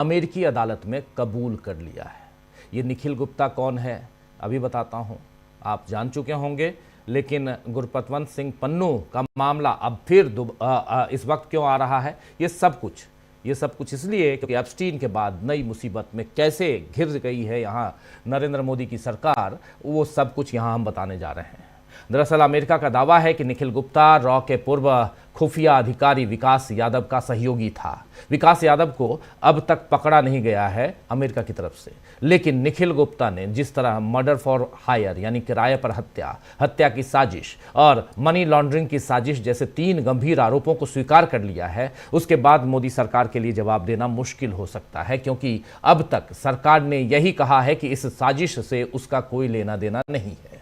अमेरिकी अदालत में कबूल कर लिया है। ये निखिल गुप्ता कौन है अभी बताता हूं, आप जान चुके होंगे, लेकिन गुरपतवंत सिंह पन्नू का मामला अब फिर इस वक्त क्यों आ रहा है, ये सब कुछ इसलिए क्योंकि एप्स्टीन के बाद नई मुसीबत में कैसे घिर गई है यहाँ नरेंद्र मोदी की सरकार, वो सब कुछ यहाँ हम बताने जा रहे हैं। दरअसल अमेरिका का दावा है कि निखिल गुप्ता रॉ के पूर्व खुफिया अधिकारी विकास यादव का सहयोगी था। विकास यादव को अब तक पकड़ा नहीं गया है अमेरिका की तरफ से, लेकिन निखिल गुप्ता ने जिस तरह मर्डर फॉर हायर यानी किराए पर हत्या की साजिश और मनी लॉन्ड्रिंग की साजिश जैसे 3 गंभीर आरोपों को स्वीकार कर लिया है, उसके बाद मोदी सरकार के लिए जवाब देना मुश्किल हो सकता है, क्योंकि अब तक सरकार ने यही कहा है कि इस साजिश से उसका कोई लेना देना नहीं है।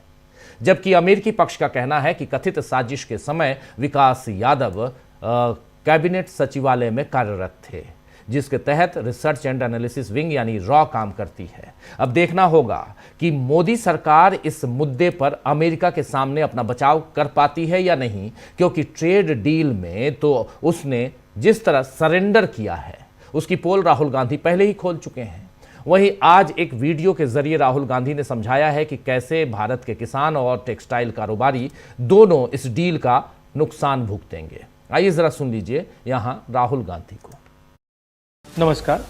जबकि अमेरिकी पक्ष का कहना है कि कथित साजिश के समय विकास यादव कैबिनेट सचिवालय में कार्यरत थे, जिसके तहत रिसर्च एंड एनालिसिस विंग यानी रॉ काम करती है। अब देखना होगा कि मोदी सरकार इस मुद्दे पर अमेरिका के सामने अपना बचाव कर पाती है या नहीं, क्योंकि ट्रेड डील में तो उसने जिस तरह सरेंडर किया है उसकी पोल राहुल गांधी पहले ही खोल चुके हैं। वहीं आज एक वीडियो के जरिए राहुल गांधी ने समझाया है कि कैसे भारत के किसान और टेक्सटाइल कारोबारी दोनों इस डील का नुकसान भुगतेंगे। आइए जरा सुन लीजिए यहां राहुल गांधी को। नमस्कार।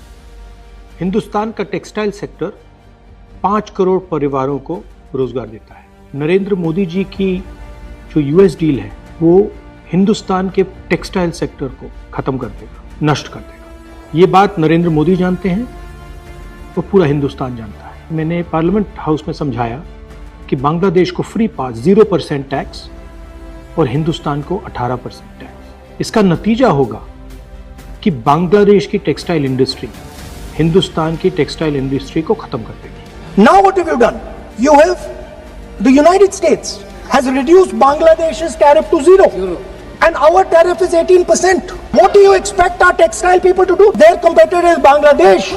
हिंदुस्तान का टेक्सटाइल सेक्टर 5 करोड़ परिवारों को रोजगार देता है। नरेंद्र मोदी जी की जो यूएस डील है वो हिंदुस्तान के टेक्सटाइल सेक्टर को खत्म कर देगा, नष्ट कर देगा। ये बात नरेंद्र मोदी जानते हैं, वो पूरा हिंदुस्तान जानता है। मैंने पार्लियामेंट हाउस में समझाया कि बांग्लादेश को फ्री पास 0% टैक्स और हिंदुस्तान को 18% टैक्स। इसका नतीजा होगा कि बांग्लादेश की टेक्सटाइल इंडस्ट्री हिंदुस्तान की टेक्सटाइल इंडस्ट्री को खत्म कर देगी। Now what have you done? You have, the United States has reduced Bangladesh's tariff to 0. And our tariff is 18%. What do you expect our textile people to do? Their competitor is Bangladesh.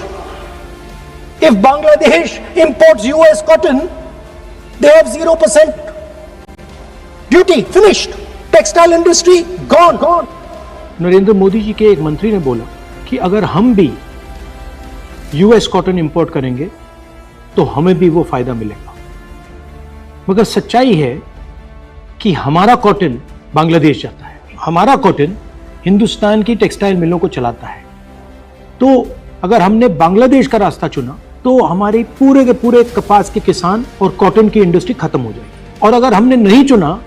If Bangladesh imports US cotton, they have 0% duty. Finished. Textile industry gone. Narendra Modi ji के एक मंत्री ने बोला कि अगर हम भी US cotton import करेंगे तो हमें भी वो फायदा मिलेगा। मगर सच्चाई है कि हमारा कॉटन बांग्लादेश जाता है, हमारा कॉटन हिंदुस्तान की टेक्सटाइल मिलों को चलाता है। तो अगर हमने बांग्लादेश का रास्ता चुना तो हमारे पूरे के पूरे कपास के किसान और कॉटन की इंडस्ट्री खत्म हो जाएगी, और अगर हमने नहीं चुना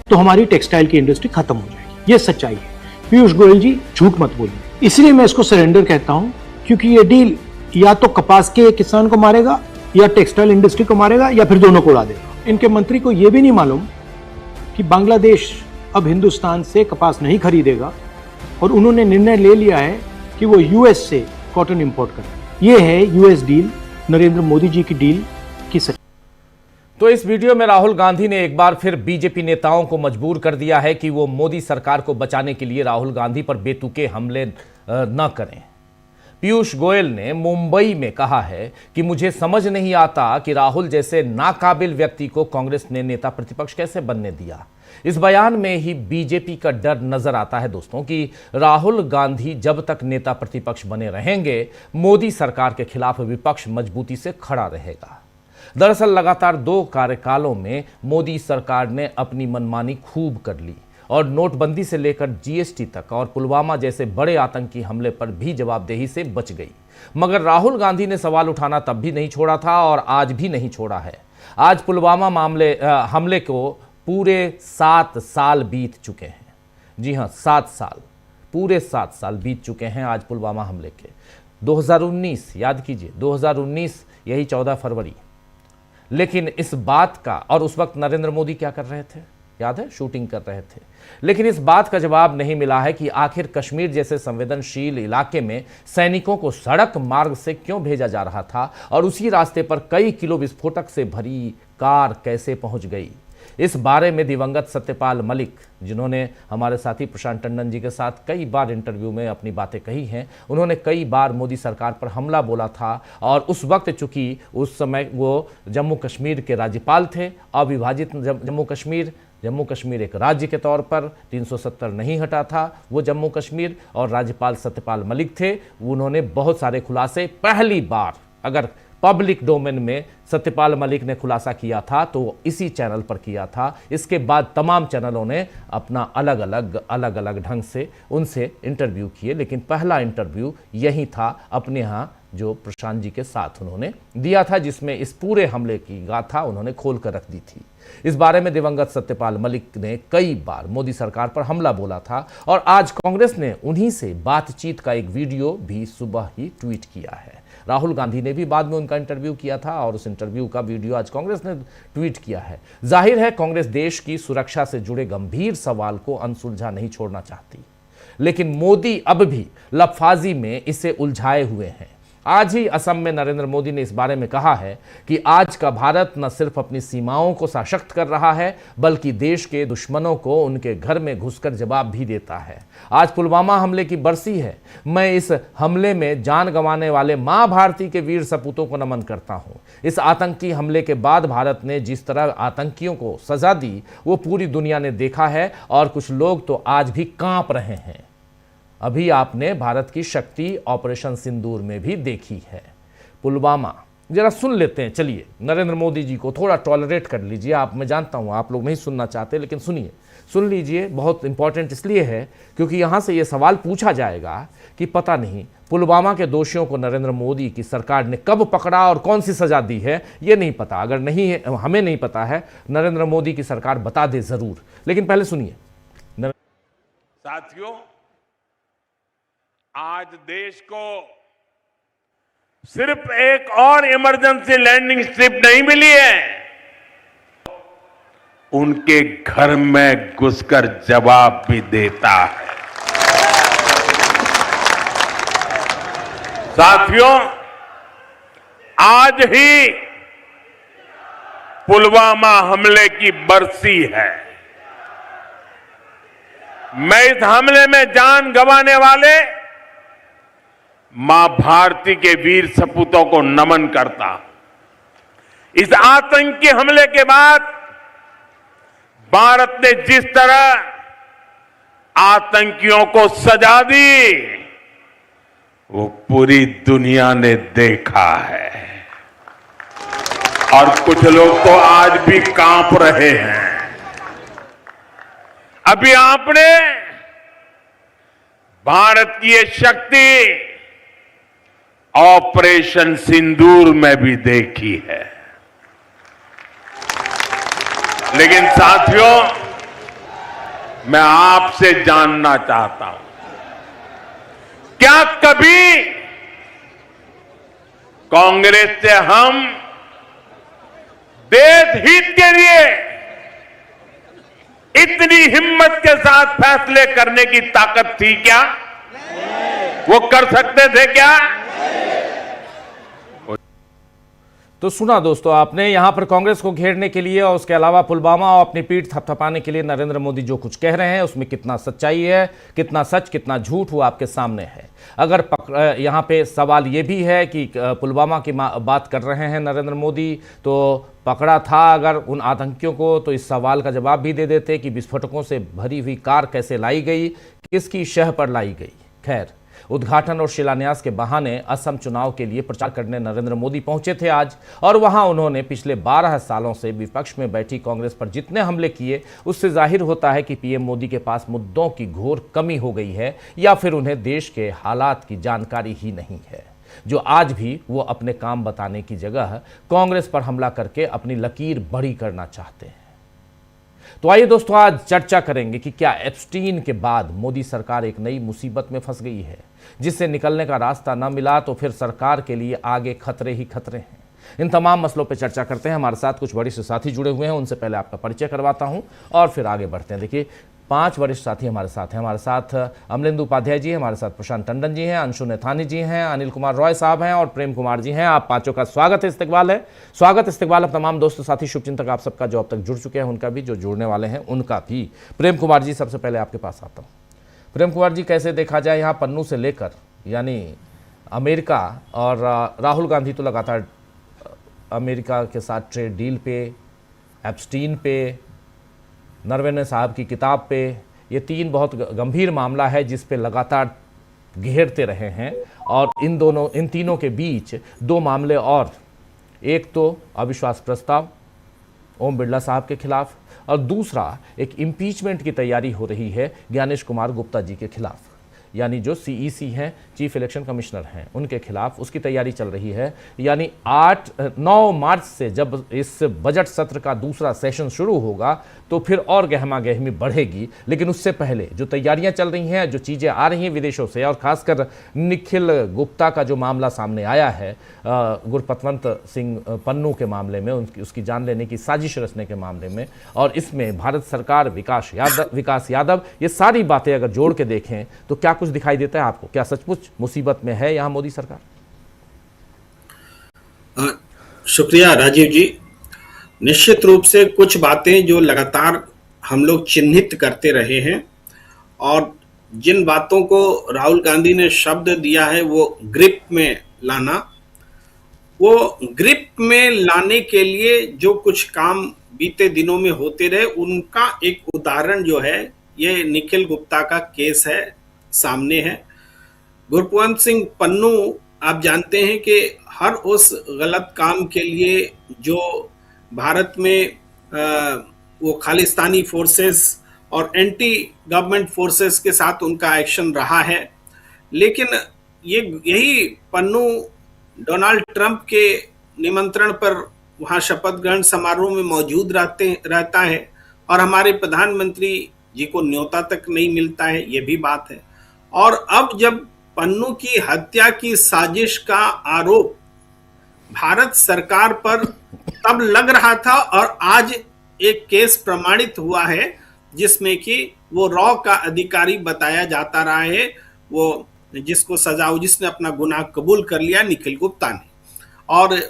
तो हमारी टेक्सटाइल की इंडस्ट्री खत्म हो जाएगी। ये सच्चाई है। पीयूष गोयल जी झूठ मत बोलिए। इसलिए मैं इसको सरेंडर कहता हूं, क्योंकि ये डील या तो कपास के किसान को मारेगा या टेक्सटाइल इंडस्ट्री को मारेगा या फिर दोनों को उड़ा देगा। इनके मंत्री को यह भी नहीं मालूम कि बांग्लादेश अब हिंदुस्तान से कपास नहीं खरीदेगा और उन्होंने निर्णय ले लिया है कि वो यूएस से कॉटन इंपोर्ट करें। ये है यूएस डील, नरेंद्र मोदी जी की डील की सच। तो इस वीडियो में राहुल गांधी ने एक बार फिर बीजेपी नेताओं को मजबूर कर दिया है कि वो मोदी सरकार को बचाने के लिए राहुल गांधी पर बेतुके हमले न करें। पीयूष गोयल ने मुंबई में कहा है कि मुझे समझ नहीं आता कि राहुल जैसे नाकाबिल व्यक्ति को कांग्रेस ने नेता प्रतिपक्ष कैसे बनने दिया। इस बयान में ही बीजेपी का डर नजर आता है दोस्तों कि राहुल गांधी जब तक नेता प्रतिपक्ष बने रहेंगे, मोदी सरकार के खिलाफ विपक्ष मजबूती से खड़ा रहेगा। दरअसल लगातार 2 कार्यकालों में मोदी सरकार ने अपनी मनमानी खूब कर ली और नोटबंदी से लेकर जीएसटी तक और पुलवामा जैसे बड़े आतंकी हमले पर भी जवाबदेही से बच गई। मगर राहुल गांधी ने सवाल उठाना तब भी नहीं छोड़ा था और आज भी नहीं छोड़ा है। आज पुलवामा हमले को पूरे 7 साल बीत चुके हैं। जी हां, 7 साल, पूरे 7 साल बीत चुके हैं आज पुलवामा हमले के। 2019 याद कीजिए, 2019 यही 14 फरवरी। लेकिन इस बात का, और उस वक्त नरेंद्र मोदी क्या कर रहे थे याद है, शूटिंग कर रहे थे। लेकिन इस बात का जवाब नहीं मिला है कि आखिर कश्मीर जैसे संवेदनशील इलाके में सैनिकों को सड़क मार्ग से क्यों भेजा जा रहा था और उसी रास्ते पर कई किलो विस्फोटक से भरी कार कैसे पहुंच गई। इस बारे में दिवंगत सत्यपाल मलिक, जिन्होंने हमारे साथी प्रशांत टंडन जी के साथ कई बार इंटरव्यू में अपनी बातें कही हैं, उन्होंने कई बार मोदी सरकार पर हमला बोला था। और उस वक्त चूंकि उस समय वो जम्मू कश्मीर के राज्यपाल थे, अविभाजित जम्मू कश्मीर जम्मू कश्मीर एक राज्य के तौर पर 370 नहीं हटा था वो जम्मू कश्मीर, और राज्यपाल सत्यपाल मलिक थे, उन्होंने बहुत सारे खुलासे पहली बार अगर पब्लिक डोमेन में सत्यपाल मलिक ने खुलासा किया था तो इसी चैनल पर किया था। इसके बाद तमाम चैनलों ने अपना अलग अलग ढंग से उनसे इंटरव्यू किए, लेकिन पहला इंटरव्यू यही था अपने यहाँ जो प्रशांत जी के साथ उन्होंने दिया था, जिसमें इस पूरे हमले की गाथा उन्होंने खोल कर रख दी थी। इस बारे में दिवंगत सत्यपाल मलिक ने कई बार मोदी सरकार पर हमला बोला था, और आज कांग्रेस ने उन्हीं से बातचीत का एक वीडियो भी सुबह ही ट्वीट किया है। राहुल गांधी ने भी बाद में उनका इंटरव्यू किया था और उस इंटरव्यू का वीडियो आज कांग्रेस ने ट्वीट किया है। जाहिर है कांग्रेस देश की सुरक्षा से जुड़े गंभीर सवाल को अनसुलझा नहीं छोड़ना चाहती, लेकिन मोदी अब भी लफाजी में इसे उलझाए हुए हैं। आज ही असम में नरेंद्र मोदी ने इस बारे में कहा है कि आज का भारत न सिर्फ अपनी सीमाओं को सशक्त कर रहा है, बल्कि देश के दुश्मनों को उनके घर में घुसकर जवाब भी देता है। आज पुलवामा हमले की बरसी है। मैं इस हमले में जान गंवाने वाले मां भारती के वीर सपूतों को नमन करता हूं। इस आतंकी हमले के बाद भारत ने जिस तरह आतंकियों को सजा दी वो पूरी दुनिया ने देखा है, और कुछ लोग तो आज भी कांप रहे हैं। अभी आपने भारत की शक्ति ऑपरेशन सिंदूर में भी देखी है। पुलवामा जरा सुन लेते हैं, चलिए नरेंद्र मोदी जी को थोड़ा टॉलरेट कर लीजिए। आप, मैं जानता हूं आप लोग नहीं सुनना चाहते, लेकिन सुनिए, सुन लीजिए। बहुत इंपॉर्टेंट इसलिए है क्योंकि यहां से यह सवाल पूछा जाएगा कि पता नहीं पुलवामा के दोषियों को नरेंद्र मोदी की सरकार ने कब पकड़ा और कौन सी सजा दी है, ये नहीं पता। अगर नहीं है, हमें नहीं पता है, नरेंद्र मोदी की सरकार बता दे जरूर। लेकिन पहले सुनिए। साथियों, आज देश को सिर्फ एक और इमरजेंसी लैंडिंग स्ट्रिप नहीं मिली है, उनके घर में घुसकर जवाब भी देता है। साथियों, आज ही पुलवामा हमले की बरसी है। मैं इस हमले में जान गंवाने वाले मां भारती के वीर सपूतों को नमन करता। इस आतंकी हमले के बाद भारत ने जिस तरह आतंकियों को सजा दी वो पूरी दुनिया ने देखा है, और कुछ लोग तो आज भी कांप रहे हैं। अभी आपने भारत की ये शक्ति ऑपरेशन सिंदूर में भी देखी है। लेकिन साथियों, मैं आपसे जानना चाहता हूं, क्या कभी कांग्रेस से हम देश हित के लिए इतनी हिम्मत के साथ फैसले करने की ताकत थी क्या? वो कर सकते थे क्या? तो सुना दोस्तों आपने, यहां पर कांग्रेस को घेरने के लिए और उसके अलावा पुलवामा और अपनी पीठ थपथपाने के लिए नरेंद्र मोदी जो कुछ कह रहे हैं उसमें कितना सच्चाई है, कितना सच, कितना झूठ, वो आपके सामने है। अगर यहां पे सवाल ये भी है कि पुलवामा की बात कर रहे हैं नरेंद्र मोदी, तो पकड़ा था अगर उन आतंकियों को, तो इस सवाल का जवाब भी दे देते कि विस्फोटकों से भरी हुई कार कैसे लाई गई, किसकी शह पर लाई गई। खैर, उद्घाटन और शिलान्यास के बहाने असम चुनाव के लिए प्रचार करने नरेंद्र मोदी पहुंचे थे आज, और वहां उन्होंने पिछले 12 सालों से विपक्ष में बैठी कांग्रेस पर जितने हमले किए, उससे जाहिर होता है कि पीएम मोदी के पास मुद्दों की घोर कमी हो गई है, या फिर उन्हें देश के हालात की जानकारी ही नहीं है, जो आज भी वो अपने काम बताने की जगह कांग्रेस पर हमला करके अपनी लकीर बड़ी करना चाहते हैं। तो आइए दोस्तों, आज चर्चा करेंगे कि क्या एप्स्टीन के बाद मोदी सरकार एक नई मुसीबत में फंस गई है, जिससे निकलने का रास्ता न मिला तो फिर सरकार के लिए आगे खतरे ही खतरे हैं। इन तमाम मसलों पर चर्चा करते हैं। हमारे साथ कुछ वरिष्ठ साथी जुड़े हुए हैं, उनसे पहले आपका परिचय करवाता हूं और फिर आगे बढ़ते हैं। देखिए, 5 वरिष्ठ साथी हमारे साथ हैं। हमारे साथ अमलेंदु उपाध्याय जी, हमारे साथ प्रशांत टंडन जी हैं, अंशु नेथानी जी हैं, अनिल कुमार रॉय साहब हैं और प्रेम कुमार जी हैं। आप पांचों का स्वागत है, इस्तकबाल है। स्वागत इस्तकबाल अब तमाम दोस्त साथी शुभचिंतक आप सबका जो अब तक जुड़ चुके हैं उनका भी, जो जुड़ने वाले हैं उनका भी। प्रेम कुमार जी, सबसे पहले आपके पास आता हूँ। प्रेम कुमार जी, कैसे देखा जाए यहाँ पन्नू से लेकर, यानी अमेरिका और राहुल गांधी तो लगातार अमेरिका के साथ ट्रेड डील पे, एप्स्टीन पे, नरवणे साहब की किताब पे, ये 3 बहुत गंभीर मामला है जिस पे लगातार घेरते रहे हैं। और इन तीनों के बीच 2 मामले और, एक तो अविश्वास प्रस्ताव ओम बिरला साहब के खिलाफ, और दूसरा एक इम्पीचमेंट की तैयारी हो रही है ज्ञानेश कुमार गुप्ता जी के खिलाफ, यानी जो सीईसी हैं, चीफ इलेक्शन कमिश्नर हैं, उनके खिलाफ उसकी तैयारी चल रही है। यानी 9 मार्च से जब इस बजट सत्र का दूसरा सेशन शुरू होगा तो फिर और गहमा गहमी बढ़ेगी। लेकिन उससे पहले जो तैयारियां चल रही हैं, जो चीज़ें आ रही हैं विदेशों से, और खासकर निखिल गुप्ता का जो मामला सामने आया है गुरपतवंत सिंह पन्नू के मामले में, उसकी जान लेने की साजिश रचने के मामले में, और इसमें भारत सरकार, विकास यादव, ये सारी बातें अगर जोड़ के देखें तो क्या कुछ दिखाई देता है आपको? क्या सचमुच मुसीबत में है यहाँ मोदी सरकार? शुक्रिया राजीव जी। निश्चित रूप से कुछ बातें जो लगातार हम लोग चिन्हित करते रहे हैं, और जिन बातों को राहुल गांधी ने शब्द दिया है वो ग्रिप में लाना, वो ग्रिप में लाने के लिए जो कुछ काम बीते दिनों में होते रहे, उनका एक उदाहरण जो है ये निखिल गुप्ता का केस है, सामने है। गुरपतवंत सिंह पन्नू, आप जानते हैं कि हर उस गलत काम के लिए जो भारत में वो खालिस्तानी फोर्सेस और एंटी गवर्नमेंट फोर्सेस के साथ उनका एक्शन रहा है, लेकिन यही पन्नू डोनाल्ड ट्रंप के निमंत्रण पर वहाँ शपथ ग्रहण समारोह में मौजूद रहता है, और हमारे प्रधानमंत्री जी को न्योता तक नहीं मिलता है, ये भी बात है। और अब जब पन्नू की हत्या की साजिश का आरोप भारत सरकार पर तब लग रहा था, और आज एक केस प्रमाणित हुआ है जिसमें कि वो रॉ का अधिकारी बताया जाता रहा है, वो जिसको सजा हुई, जिसने अपना गुनाह कबूल कर लिया, निखिल गुप्ता ने। और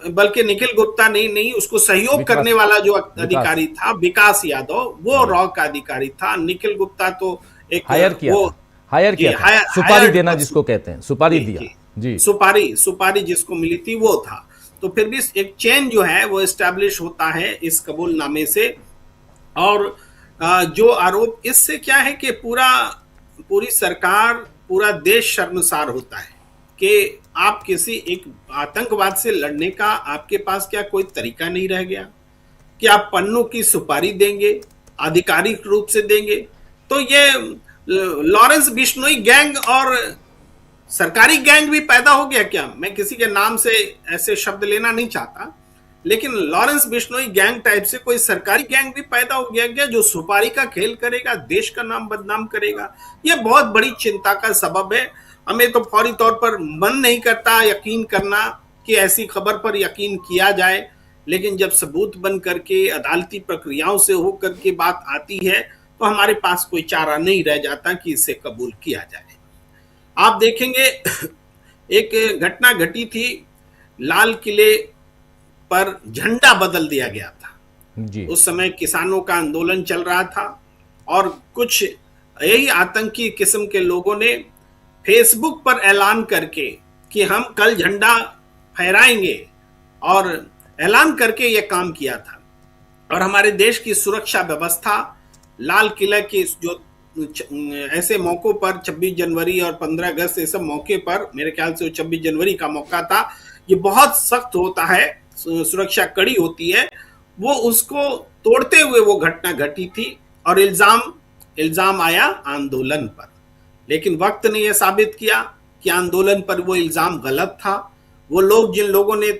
बल्कि निखिल गुप्ता नहीं, उसको सहयोग करने वाला जो अधिकारी था विकास यादव, वो रॉ का अधिकारी था। निखिल गुप्ता तो एक हायर किया, सुपारी देना जिसको कहते हैं, सुपारी दिया जी, सुपारी जिसको मिली थी वो था। तो फिर भी एक चेन जो है वो एस्टैब्लिश होता है इस कबूलनामे से। और जो आरोप इससे क्या है कि पूरी सरकार, पूरा देश शर्मसार होता है कि आप किसी एक आतंकवाद से लड़ने का आपके पास क्या कोई तरीका नहीं रह गया कि आप पन्नू की सुपारी देंगे, आधिकारिक रूप से देंगे। तो ये लॉरेंस बिश्नोई गैंग और सरकारी गैंग भी पैदा हो गया क्या? मैं किसी के नाम से ऐसे शब्द लेना नहीं चाहता, लेकिन लॉरेंस बिश्नोई गैंग टाइप से कोई सरकारी गैंग भी पैदा हो गया क्या, जो सुपारी का खेल करेगा, देश का नाम बदनाम करेगा? यह बहुत बड़ी चिंता का सबब है। हमें तो फौरी तौर पर मन नहीं करता यकीन करना कि ऐसी खबर पर यकीन किया जाए, लेकिन जब सबूत बन करके अदालती प्रक्रियाओं से होकर के बात आती है तो हमारे पास कोई चारा नहीं रह जाता कि इसे कबूल किया जाए। आप देखेंगे एक घटना घटी थी, लाल किले पर झंडा बदल दिया गया था जी। उस समय किसानों का आंदोलन चल रहा था, और कुछ यही आतंकी किस्म के लोगों ने फेसबुक पर ऐलान करके कि हम कल झंडा फहराएंगे, और ऐलान करके यह काम किया था। और हमारे देश की सुरक्षा व्यवस्था लाल किला की जो ऐसे मौकों पर 26 जनवरी और 15 अगस्त ऐसे मौके पर, मेरे ख्याल से 26 जनवरी का मौका था, ये बहुत सख्त होता है, सुरक्षा कड़ी होती है, वो उसको तोड़ते हुए वो घटना घटी थी। और इल्जाम आया आंदोलन पर, लेकिन वक्त ने यह साबित किया कि आंदोलन पर वो इल्जाम गलत था। वो लोग, जिन लोगों ने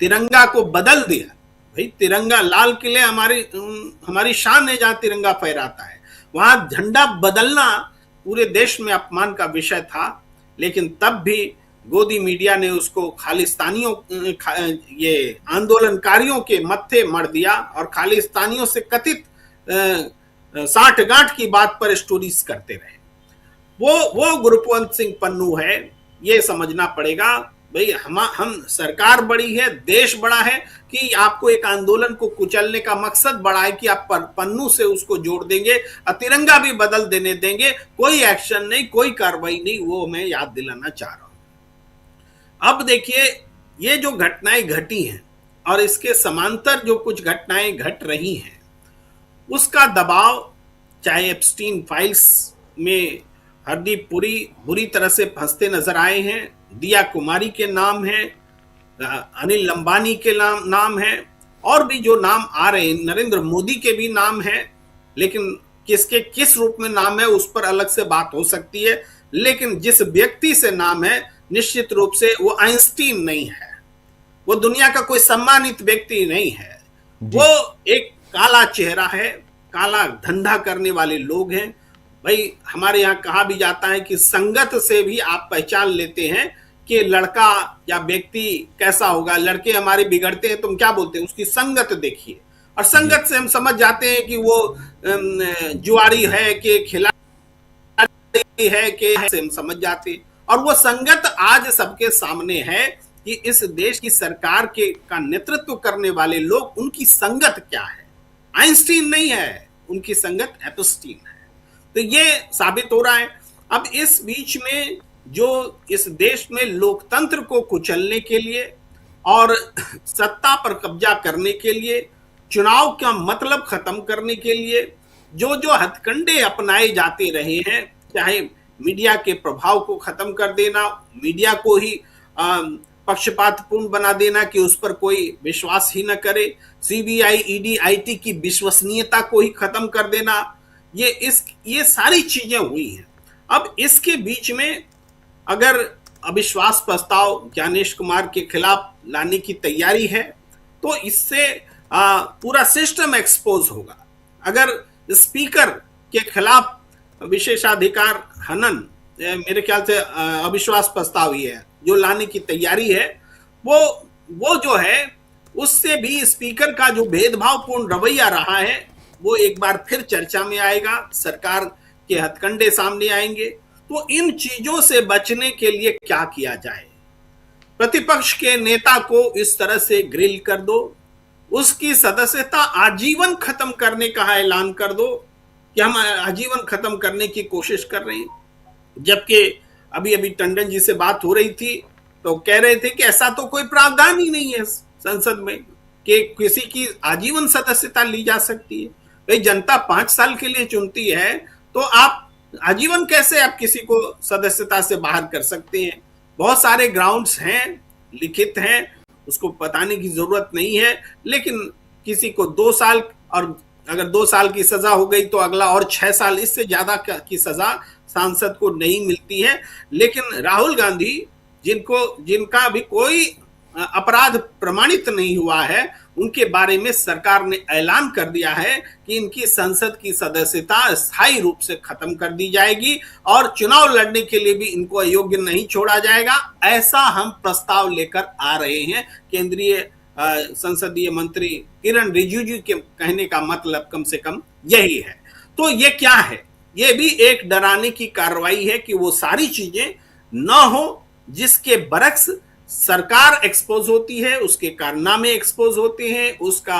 तिरंगा को बदल दिया, भाई तिरंगा, लाल किले हमारी शान है, जहां तिरंगा फहराता है, वहां झंडा बदलना पूरे देश में अपमान का विषय था। लेकिन तब भी गोदी मीडिया ने उसको खालिस्तानियों, ये आंदोलनकारियों के मत्थे मर दिया, और खालिस्तानियों से कथित साठगांठ की बात पर स्टोरीज करते रहे। वो गुरपतवंत सिंह पन्नू है, ये समझना पड़ेगा। भाई हम सरकार बड़ी है, देश बड़ा है, कि आपको एक आंदोलन को कुचलने का मकसद बड़ा है कि आप पन्नू से उसको जोड़ देंगे, तिरंगा भी बदल देने देंगे, कोई एक्शन नहीं, कोई कार्रवाई नहीं, वो मैं याद दिलाना चाह रहा हूं। अब देखिए, ये जो घटनाएं घटी हैं और इसके समांतर जो कुछ घटनाएं घट रही हैं, उसका दबाव, चाहे एप्स्टीन फाइल्स में हरदीप पुरी बुरी तरह से फंसते नजर आए हैं, दिया कुमारी के नाम है, अनिल अंबानी के नाम है, और भी जो नाम आ रहे हैं, नरेंद्र मोदी के भी नाम है, लेकिन किसके किस रूप में नाम है उस पर अलग से बात हो सकती है। लेकिन जिस व्यक्ति से नाम है, निश्चित रूप से वो आइंस्टीन नहीं है, वो दुनिया का कोई सम्मानित व्यक्ति नहीं है, वो एक काला चेहरा है, काला धंधा करने वाले लोग हैं। भाई हमारे यहाँ कहा भी जाता है कि संगत से भी आप पहचान लेते हैं कि लड़का या व्यक्ति कैसा होगा। लड़के हमारे बिगड़ते हैं, तुम क्या बोलते हैं, उसकी संगत देखिए, और संगत से हम समझ जाते हैं कि वो जुआरी है कि खिलाड़ी है कि से हम समझ जाते हैं। और वो संगत आज सबके सामने है कि इस देश की सरकार के का नेतृत्व करने वाले लोग, उनकी संगत क्या है। आइंस्टीन नहीं है, उनकी संगत एप्स्टीन है। तो ये साबित हो रहा है। अब इस बीच में जो इस देश में लोकतंत्र को कुचलने के लिए और सत्ता पर कब्जा करने के लिए, चुनाव का मतलब खत्म करने के लिए जो जो हथकंडे अपनाए जाते रहे हैं, चाहे मीडिया के प्रभाव को खत्म कर देना, मीडिया को ही पक्षपातपूर्ण बना देना कि उस पर कोई विश्वास ही न करे, सीबीआई, ईडी, आईटी की विश्वसनीयता को ही खत्म कर देना, ये सारी चीजें हुई हैं। अब इसके बीच में अगर अविश्वास प्रस्ताव ज्ञानेश कुमार के खिलाफ लाने की तैयारी है तो इससे पूरा सिस्टम एक्सपोज होगा। अगर स्पीकर के खिलाफ विशेषाधिकार हनन, मेरे ख्याल से अविश्वास प्रस्ताव ही है जो लाने की तैयारी है, वो जो है उससे भी स्पीकर का जो भेदभावपूर्ण रवैया रहा है वो एक बार फिर चर्चा में आएगा, सरकार के हथकंडे सामने आएंगे। तो इन चीजों से बचने के लिए क्या किया जाए? प्रतिपक्ष के नेता को इस तरह से ग्रिल कर दो, उसकी सदस्यता आजीवन खत्म करने का ऐलान कर दो कि हम आजीवन खत्म करने की कोशिश कर रहे हैं। जबकि अभी टंडन जी से बात हो रही थी तो कह रहे थे कि ऐसा तो कोई प्रावधान ही नहीं है संसद में कि किसी की आजीवन सदस्यता ली जा सकती है। भाई जनता 5 साल के लिए चुनती है तो आप आजीवन कैसे आप किसी को सदस्यता से बाहर कर सकते हैं? बहुत सारे ग्राउंड्स हैं, लिखित हैं, उसको बताने की जरूरत नहीं है। लेकिन किसी को 2 साल, और अगर 2 साल की सजा हो गई तो अगला और 6 साल, इससे ज्यादा की सजा सांसद को नहीं मिलती है। लेकिन राहुल गांधी जिनका अभी कोई अपराध प्रमाणित नहीं हुआ है, उनके बारे में सरकार ने ऐलान कर दिया है कि इनकी संसद की सदस्यता स्थायी रूप से खत्म कर दी जाएगी और चुनाव लड़ने के लिए भी इनको अयोग्य नहीं छोड़ा जाएगा। ऐसा हम प्रस्ताव लेकर आ रहे हैं। केंद्रीय संसदीय मंत्री किरण रिजिजू के कहने का मतलब कम से कम यही है। तो ये क्या है? ये भी एक डराने की कार्रवाई है कि वो सारी चीजें न हो जिसके बरक्स सरकार एक्सपोज होती है, उसके कारनामे एक्सपोज होते हैं, उसका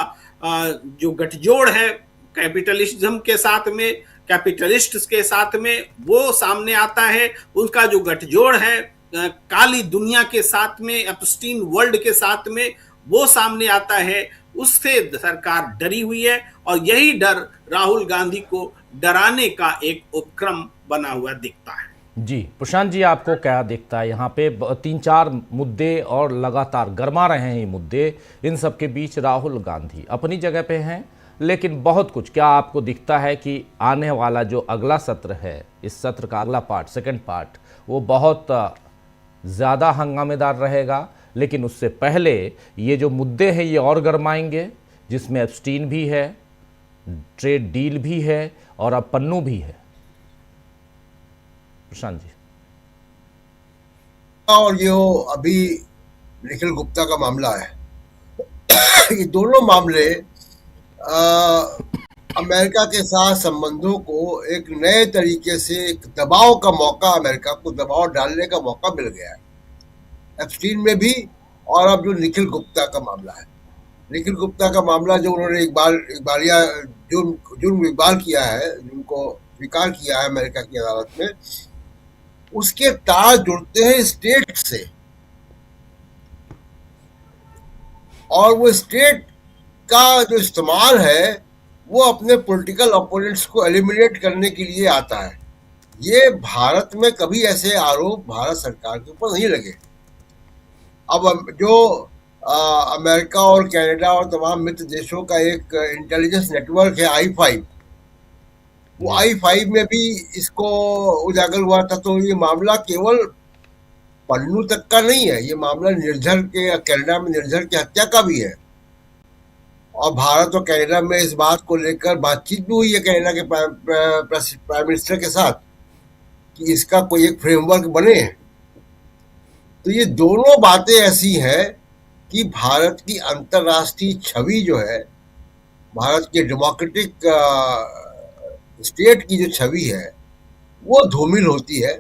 जो गठजोड़ है कैपिटलिज्म के साथ में, कैपिटलिस्ट के साथ में, वो सामने आता है। उसका जो गठजोड़ है काली दुनिया के साथ में, एप्स्टीन वर्ल्ड के साथ में, वो सामने आता है। उससे सरकार डरी हुई है और यही डर राहुल गांधी को डराने का एक उपक्रम बना हुआ दिखता है। जी प्रशांत जी, आपको क्या दिखता है? यहाँ पे 3-4 मुद्दे और लगातार गरमा रहे हैं ये मुद्दे। इन सब के बीच राहुल गांधी अपनी जगह पे हैं, लेकिन बहुत कुछ क्या आपको दिखता है कि आने वाला जो अगला सत्र है, इस सत्र का अगला पार्ट, सेकंड पार्ट, वो बहुत ज़्यादा हंगामेदार रहेगा? लेकिन उससे पहले ये जो मुद्दे हैं ये और गरमाएंगे, जिसमें एप्स्टीन भी है, ट्रेड डील भी है और अब पन्नू भी है। प्रशांत जी। और ये अभी निखिल गुप्ता का मामला है, ये दोनों मामले अमेरिका के साथ संबंधों को एक नए तरीके से एक दबाव का मौका, अमेरिका को दबाव डालने का मौका मिल गया है, एप्स्टीन में भी। और अब जो निखिल गुप्ता का मामला है, निखिल गुप्ता का मामला जो उन्होंने इकबालिया जुर्म इकबाल किया है, जिनको स्वीकार किया है अमेरिका की अदालत में, उसके तार जुड़ते हैं स्टेट से, और वो स्टेट का जो इस्तेमाल है वो अपने पॉलिटिकल ओपोनेंट्स को एलिमिनेट करने के लिए आता है। ये भारत में कभी ऐसे आरोप भारत सरकार के ऊपर नहीं लगे। अब जो अमेरिका और कनाडा और तमाम मित्र देशों का एक इंटेलिजेंस नेटवर्क है I5, वो I5 में भी इसको उजागर हुआ था। तो ये मामला केवल पन्नू तक का नहीं है, ये मामला निर्झर के, कनाडा में निर्झर की हत्या का भी है। और भारत और कनाडा में इस बात को लेकर बातचीत भी हुई है कनाडा के प्राइम मिनिस्टर के साथ कि इसका कोई एक फ्रेमवर्क बने। तो ये दोनों बातें ऐसी हैं कि भारत की अंतर्राष्ट्रीय छवि जो है, भारत के डेमोक्रेटिक स्टेट की जो छवि है, वो धूमिल होती है।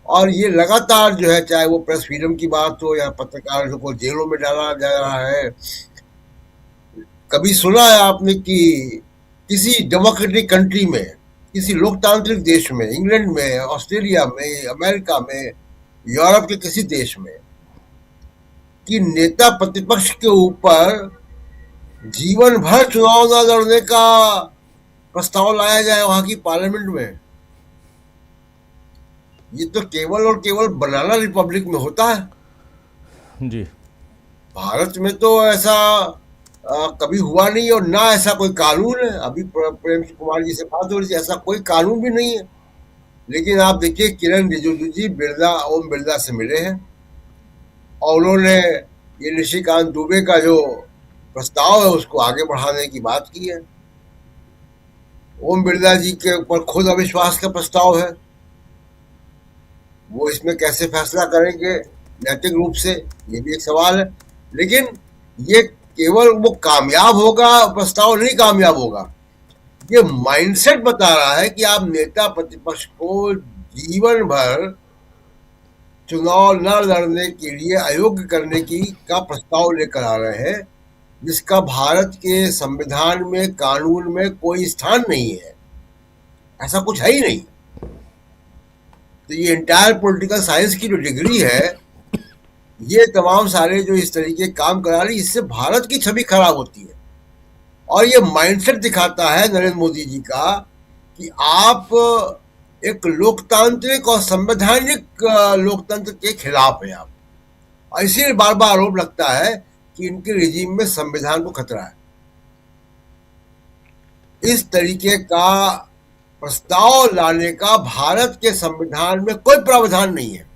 और ये लगातार जो है, चाहे वो प्रेस फ्रीडम की बात हो या पत्रकारों को जेलों में डाला जा रहा है। कभी सुना है आपने कि किसी डेमोक्रेटिक कंट्री में, किसी लोकतांत्रिक देश में, इंग्लैंड में, ऑस्ट्रेलिया में, अमेरिका में, यूरोप के किसी देश में, कि नेता प्रतिपक्ष के ऊपर जीवन भर चुनाव न लड़ने का प्रस्ताव लाया जाए वहां की पार्लियामेंट में? ये तो केवल और केवल बनाना रिपब्लिक में होता है जी। भारत में तो ऐसा कभी हुआ नहीं, और ना ऐसा कोई कानून है। अभी प्रेम कुमार जी से बात हो रही थी, ऐसा कोई कानून भी नहीं है। लेकिन आप देखिए, किरण रिजिजू जी ओम बिरला से मिले हैं और उन्होंने ये निशिकांत दुबे का जो प्रस्ताव है उसको आगे बढ़ाने की बात की है। ओम बिरला जी के ऊपर खुद अविश्वास का प्रस्ताव है, वो इसमें कैसे फैसला करेंगे नैतिक रूप से, ये भी एक सवाल है। लेकिन ये केवल वो कामयाब होगा, प्रस्ताव नहीं कामयाब होगा, ये माइंडसेट बता रहा है कि आप नेता प्रतिपक्ष को जीवन भर चुनाव न लड़ने के लिए अयोग्य करने का प्रस्ताव लेकर आ रहे हैं, जिसका भारत के संविधान में, कानून में कोई स्थान नहीं है। ऐसा कुछ है ही नहीं। तो ये एंटायर पॉलिटिकल साइंस की जो डिग्री है, ये तमाम सारे जो इस तरीके काम करा रही, इससे भारत की छवि खराब होती है। और ये माइंडसेट दिखाता है नरेंद्र मोदी जी का कि आप एक लोकतांत्रिक और संवैधानिक लोकतंत्र के खिलाफ हैं आप। और इसीलिए बार बार आरोप लगता है कि इनके रिजीम में संविधान को खतरा है। इस तरीके का प्रस्ताव लाने का भारत के संविधान में कोई प्रावधान नहीं है।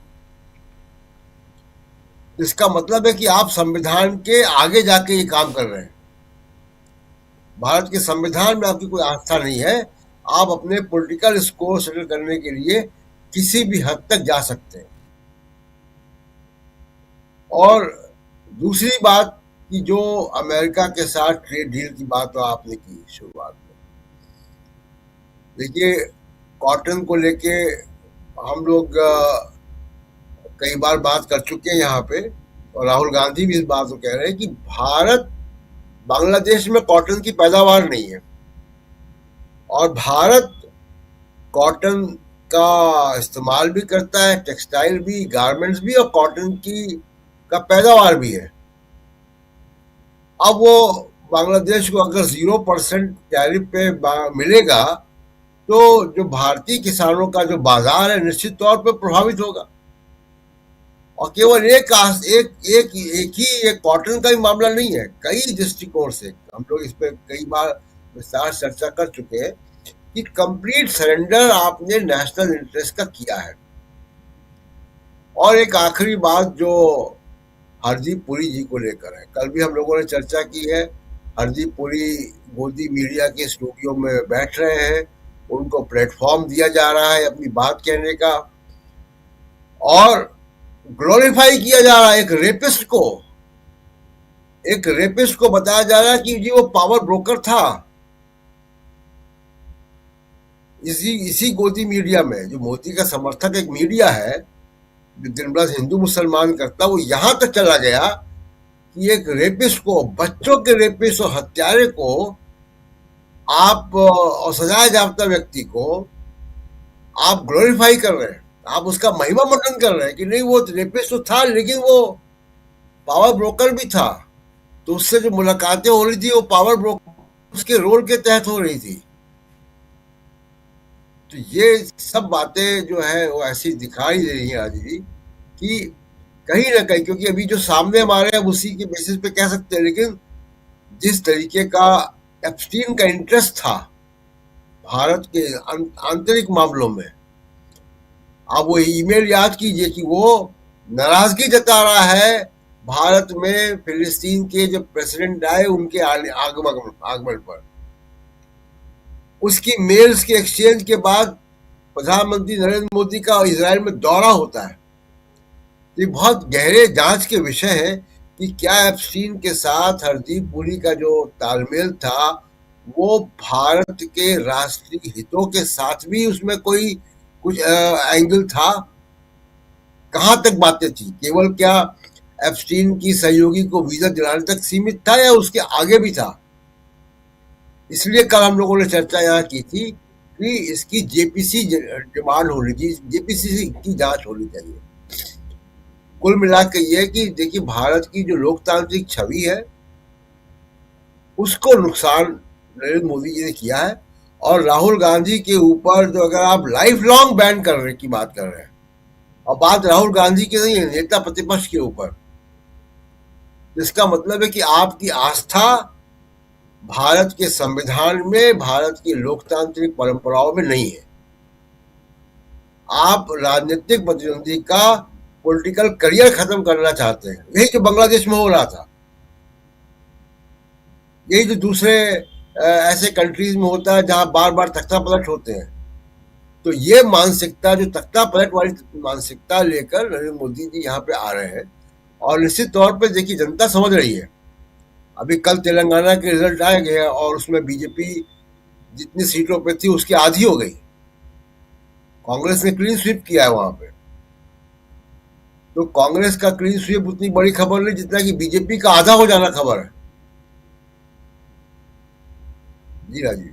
इसका मतलब है कि आप संविधान के आगे जाके ये काम कर रहे हैं। भारत के संविधान में आपकी कोई आस्था नहीं है। आप अपने पॉलिटिकल स्कोर सेटल करने के लिए किसी भी हद तक जा सकते हैं। और दूसरी बात कि जो अमेरिका के साथ ट्रेड डील की बात तो आपने की शुरुआत में, देखिए कॉटन को लेके हम लोग कई बार बात कर चुके हैं यहाँ पे, और राहुल गांधी भी इस बात को कह रहे हैं कि भारत, बांग्लादेश में कॉटन की पैदावार नहीं है और भारत कॉटन का इस्तेमाल भी करता है, टेक्सटाइल भी, गारमेंट्स भी, और कॉटन का पैदावार भी है। अब वो बांग्लादेश को अगर 0% टैरिफ पे मिलेगा तो जो भारतीय किसानों का जो बाजार है निश्चित तौर पर प्रभावित होगा। और केवल एक कॉटन का ही मामला नहीं है, कई दृष्टिकोण से हम लोग इस पर कई बार विस्तार चर्चा कर चुके हैं कि कंप्लीट सरेंडर आपने नेशनल इंटरेस्ट का किया है। और एक आखिरी बात जो हरदीप पुरी जी को लेकर है, कल भी हम लोगों ने चर्चा की है। हरदीप पुरी गोदी मीडिया के स्टूडियो में बैठ रहे हैं, उनको प्लेटफॉर्म दिया जा रहा है अपनी बात कहने का, और ग्लोरीफाई किया जा रहा है एक रेपिस्ट को बताया जा रहा है कि जी वो पावर ब्रोकर था। इसी गोदी मीडिया में, जो मोदी का समर्थक एक मीडिया है जो दिन भर हिंदू मुसलमान करता, वो यहां तक चला गया कि एक रेपिस्ट को, बच्चों के रेपिस्ट और हत्यारे को आप, और सजाए जाप्ता व्यक्ति को आप ग्लोरीफाई कर रहे हैं, आप उसका महिमा मंडन कर रहे हैं कि नहीं वो रेपिस्ट तो था लेकिन वो पावर ब्रोकर भी था। तो उससे जो मुलाकातें हो रही थी वो पावर ब्रोकर उसके रोल के तहत हो रही थी। तो ये सब बातें जो है वो ऐसी दिखाई दे रही है राजीव जी कि कहीं ना कहीं, क्योंकि अभी जो सामने हमारे हम उसी के बेसिस पे कह सकते हैं, लेकिन जिस तरीके का एप्स्टीन का इंटरेस्ट था भारत के आंतरिक मामलों में, आप वो ईमेल याद कीजिए कि वो नाराजगी जता रहा है भारत में फिलिस्तीन के जब प्रेसिडेंट आए उनके आगमन पर। उसकी मेल्स के एक्सचेंज के बाद प्रधानमंत्री नरेंद्र मोदी का इजराइल में दौरा होता है। ये बहुत गहरे जांच के विषय है कि क्या एप्स्टीन के साथ हरदीप पुरी का जो तालमेल था वो भारत के राष्ट्रीय हितों के साथ भी उसमें कोई कुछ एंगल था, कहां तक बातें थी, केवल क्या एप्स्टीन की सहयोगी को वीजा दिलाने तक सीमित था या उसके आगे भी था। इसलिए कल हम लोगों ने चर्चा यहाँ की थी कि इसकी जेपीसी डिमांड होनी चाहिए, जेपीसी की जांच होनी चाहिए। कुल मिलाकर यह कि देखिए भारत की जो लोकतांत्रिक छवि है उसको नुकसान नरेंद्र मोदी जी ने किया है। और राहुल गांधी के ऊपर जो अगर आप लाइफ लॉन्ग बैन करने की बात कर रहे हैं, और बात राहुल गांधी की नहीं है, नेता प्रतिपक्ष के ऊपर, इसका मतलब है कि आपकी आस्था भारत के संविधान में, भारत की लोकतांत्रिक परंपराओं में नहीं है। आप राजनीतिक प्रतिद्वंदी का पॉलिटिकल करियर खत्म करना चाहते हैं। यही जो बांग्लादेश में हो रहा था, यही जो दूसरे ऐसे कंट्रीज में होता है जहां बार बार तख्ता पलट होते हैं। तो ये मानसिकता, जो तख्ता पलट वाली मानसिकता लेकर नरेंद्र मोदी जी यहाँ पे आ रहे हैं। और निश्चित तौर पे देखिए जनता समझ रही है। अभी कल तेलंगाना के रिजल्ट आए गए और उसमें बीजेपी जितनी सीटों पे थी उसकी आधी हो गई। कांग्रेस ने क्लीन स्वीप किया है वहां पे। तो कांग्रेस का क्लीन स्वीप उतनी बड़ी खबर नहीं जितना कि बीजेपी का आधा हो जाना खबर है। जी राजीव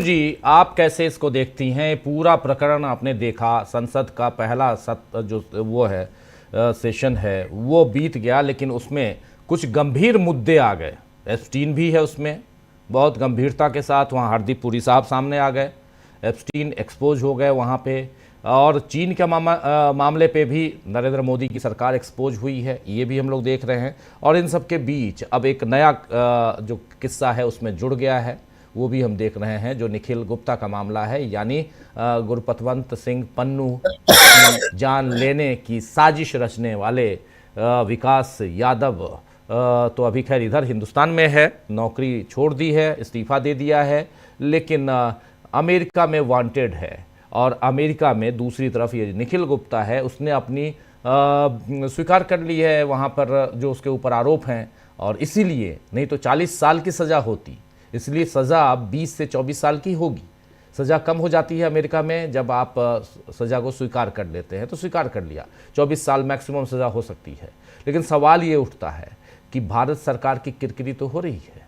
जी, आप कैसे इसको देखती हैं? पूरा प्रकरण आपने देखा, संसद का पहला सत्र जो वो है सेशन है वो बीत गया, लेकिन उसमें कुछ गंभीर मुद्दे आ गए। एप्स्टीन भी है उसमें, बहुत गंभीरता के साथ वहाँ हरदीप पुरी साहब सामने आ गए, एप्स्टीन एक्सपोज हो गए वहाँ पे। और चीन के मामले पे भी नरेंद्र मोदी की सरकार एक्सपोज हुई है, ये भी हम लोग देख रहे हैं। और इन सब के बीच अब एक नया जो किस्सा है उसमें जुड़ गया है, वो भी हम देख रहे हैं, जो निखिल गुप्ता का मामला है, यानी गुरपतवंत सिंह पन्नू की जान लेने की साजिश रचने वाले विकास यादव तो अभी खैर इधर हिंदुस्तान में है, नौकरी छोड़ दी है, इस्तीफा दे दिया है, लेकिन अमेरिका में वांटेड है। और अमेरिका में दूसरी तरफ ये निखिल गुप्ता है, उसने अपनी स्वीकार कर ली है वहाँ पर जो उसके ऊपर आरोप हैं। और इसीलिए नहीं तो 40 साल की सज़ा होती, इसलिए सज़ा अब 20 से 24 साल की होगी। सज़ा कम हो जाती है अमेरिका में जब आप सज़ा को स्वीकार कर लेते हैं, तो स्वीकार कर लिया, 24 साल मैक्सिमम सज़ा हो सकती है। लेकिन सवाल ये उठता है कि भारत सरकार की किरकिरी तो हो रही है,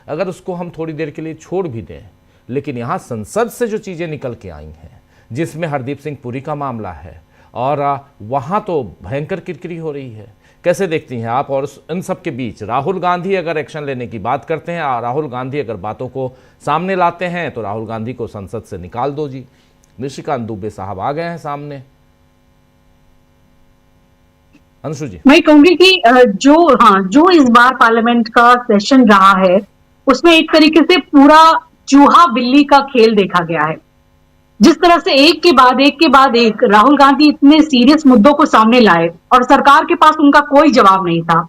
अगर उसको हम थोड़ी देर के लिए छोड़ भी दें, लेकिन यहाँ संसद से जो चीज़ें निकल के आई हैं, जिसमें हरदीप सिंह पुरी का मामला है, और वहाँ तो भयंकर किरकिरी हो रही है। कैसे देखती हैं आप? और इन सब के बीच राहुल गांधी अगर एक्शन लेने की बात करते हैं, राहुल गांधी अगर बातों को सामने लाते हैं, तो राहुल गांधी को संसद से निकाल दो जी। निशिकांत दुबे साहब आ गए हैं सामने। अंशु जी, मैं कहूंगी कि जो इस बार पार्लियामेंट का सेशन रहा है उसमें एक तरीके से पूरा चूहा बिल्ली का खेल देखा गया है। जिस तरह से एक के बाद एक राहुल गांधी इतने सीरियस मुद्दों को सामने लाए और सरकार के पास उनका कोई जवाब नहीं था,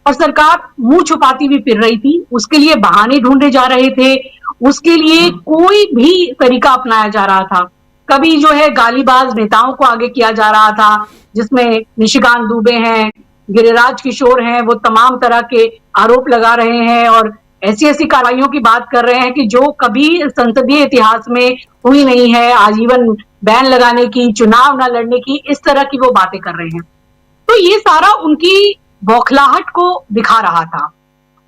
और सरकार मुंह छुपाती भी फिर रही थी, उसके लिए बहाने ढूंढे जा रहे थे, उसके लिए कोई भी तरीका अपनाया जा रहा था। कभी जो है गालीबाज नेताओं को आगे किया जा रहा था, जिसमें निशिकांत दुबे हैं, गिरिराज किशोर हैं, वो तमाम तरह के आरोप लगा रहे हैं और ऐसी ऐसी कार्रवाइयों की बात कर रहे हैं कि जो कभी संसदीय इतिहास में हुई नहीं है, आजीवन बैन लगाने की, चुनाव न लड़ने की, इस तरह की वो बातें कर रहे हैं। तो ये सारा उनकी बौखलाहट को दिखा रहा था।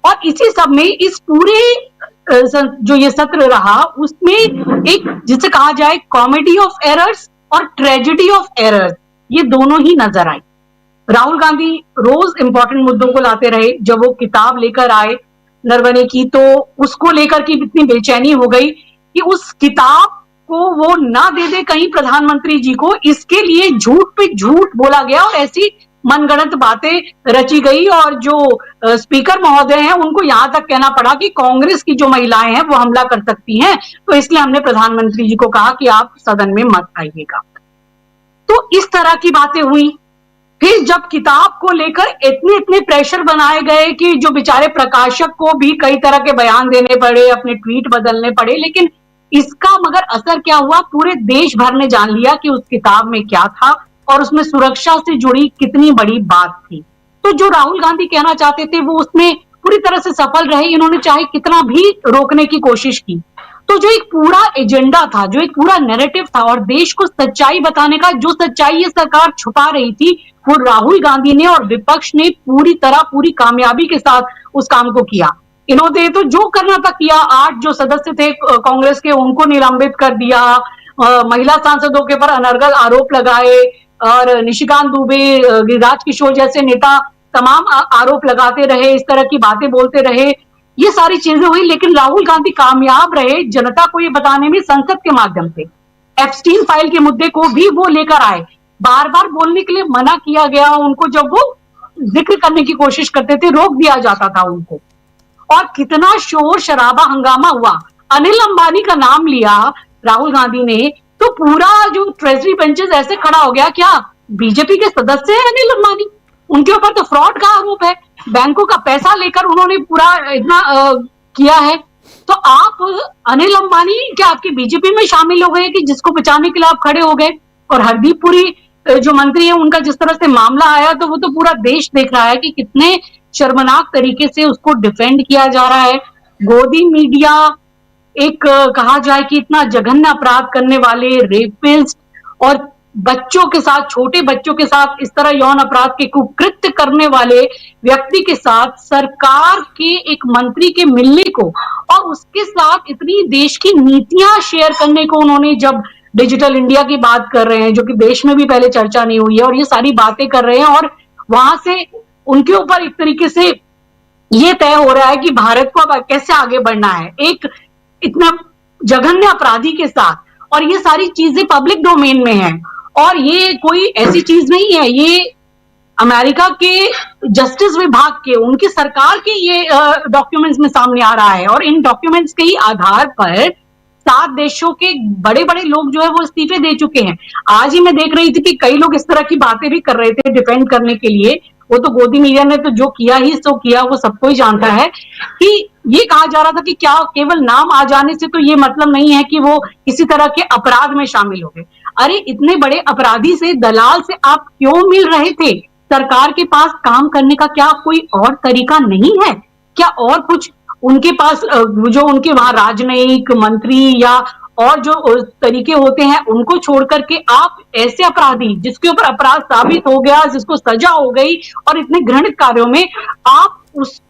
और इसी सब में इस पूरे जो ये सत्र रहा उसमें एक जिसे कहा जाए कॉमेडी ऑफ एरर्स और ट्रेजेडी ऑफ एरर्स, ये दोनों ही नजर आई। राहुल गांधी रोज इंपॉर्टेंट मुद्दों को लाते रहे। जब वो किताब लेकर आए नरवणे की, तो उसको लेकर के इतनी बेचैनी हो गई कि उस किताब को वो ना दे दे कहीं प्रधानमंत्री जी को, इसके लिए झूठ पे झूठ बोला गया और ऐसी मनगढ़ंत बातें रची गई। और जो स्पीकर महोदय हैं उनको यहां तक कहना पड़ा कि कांग्रेस की जो महिलाएं हैं वो हमला कर सकती हैं, तो इसलिए हमने प्रधानमंत्री जी को कहा कि आप सदन में मत आइएगा। तो इस तरह की बातें हुई। फिर जब किताब को लेकर इतने इतने प्रेशर बनाए गए कि जो बेचारे प्रकाशक को भी कई तरह के बयान देने पड़े, अपने ट्वीट बदलने पड़े, लेकिन इसका मगर असर क्या हुआ, पूरे देश भर ने जान लिया कि उस किताब में क्या था और उसमें सुरक्षा से जुड़ी कितनी बड़ी बात थी। तो जो राहुल गांधी कहना चाहते थे वो उसमें पूरी तरह से सफल रहे, इन्होंने चाहे कितना भी रोकने की कोशिश की। तो जो एक पूरा एजेंडा था, जो एक पूरा नैरेटिव था और देश को सच्चाई बताने का, जो सच्चाई ये सरकार छुपा रही थी, वो राहुल गांधी ने और विपक्ष ने पूरी तरह पूरी कामयाबी के साथ उस काम को किया। इन्होंने तो जो करना था किया। 8 जो सदस्य थे कांग्रेस के उनको निलंबित कर दिया, महिला सांसदों के ऊपर अनर्गल आरोप लगाए और निशिकांत दुबे, गिरिराज किशोर जैसे नेता तमाम आरोप लगाते रहे, इस तरह की बातें बोलते रहे, ये सारी चीजें हुई। लेकिन राहुल गांधी कामयाब रहे जनता को ये बताने में संसद के माध्यम से। एप्स्टीन फाइल के मुद्दे को भी वो लेकर आए, बार बार बोलने के लिए मना किया गया उनको, जब वो जिक्र करने की कोशिश करते थे रोक दिया जाता था उनको। और कितना शोर शराबा हंगामा हुआ। अनिल अंबानी का नाम लिया राहुल गांधी ने तो पूरा जो ट्रेजरी बेंचेस ऐसे खड़ा हो गया, क्या बीजेपी के सदस्य हैं अनिल अंबानी? उनके ऊपर तो फ्रॉड का आरोप है, बैंकों का पैसा लेकर उन्होंने पूरा इतना किया है। तो आप अनिल अंबानी क्या आपकी बीजेपी में शामिल हो गए कि जिसको बचाने के लिए आप खड़े हो गए? और हरदीप पुरी जो मंत्री है उनका जिस तरह से मामला आया, तो वो तो पूरा देश देख रहा है कि कितने शर्मनाक तरीके से उसको डिफेंड किया जा रहा है। गोदी मीडिया एक कहा जाए कि इतना जघन्य अपराध करने वाले रेपिस्ट और बच्चों के साथ, छोटे बच्चों के साथ इस तरह यौन अपराध के कुकृत्य करने वाले व्यक्ति के साथ सरकार के एक मंत्री के मिलने को और उसके साथ इतनी देश की नीतियां शेयर करने को, उन्होंने जब डिजिटल इंडिया की बात कर रहे हैं जो कि देश में भी पहले चर्चा नहीं हुई है, और ये सारी बातें कर रहे हैं और वहां से उनके ऊपर एक तरीके से ये तय हो रहा है कि भारत को अब कैसे आगे बढ़ना है एक इतना जघन्य अपराधी के साथ। और ये सारी चीजें पब्लिक डोमेन में है और ये कोई ऐसी चीज नहीं है, ये अमेरिका के जस्टिस विभाग के, उनकी सरकार के ये डॉक्यूमेंट्स में सामने आ रहा है। और इन डॉक्यूमेंट्स के ही आधार पर 7 देशों के बड़े बड़े लोग जो है वो इस्तीफे दे चुके हैं। आज ही मैं देख रही थी कि कई लोग इस तरह की बातें भी कर रहे थे डिफेंड करने के लिए। वो तो गोदी मीडिया ने तो जो किया ही सो किया, वो सबको ही जानता है कि ये कहा जा रहा था कि क्या केवल नाम आ जाने से तो ये मतलब नहीं है कि वो किसी तरह के अपराध में शामिल हो गए। अरे इतने बड़े अपराधी से, दलाल से आप क्यों मिल रहे थे? सरकार के पास काम करने का क्या कोई और तरीका नहीं है क्या? और कुछ उनके पास जो उनके वहां राजनयिक मंत्री या और जो तरीके होते हैं उनको छोड़ करके आप ऐसे अपराधी जिसके ऊपर अपराध साबित हो गया, जिसको सजा हो गई और इतने घृणित कार्यों में आप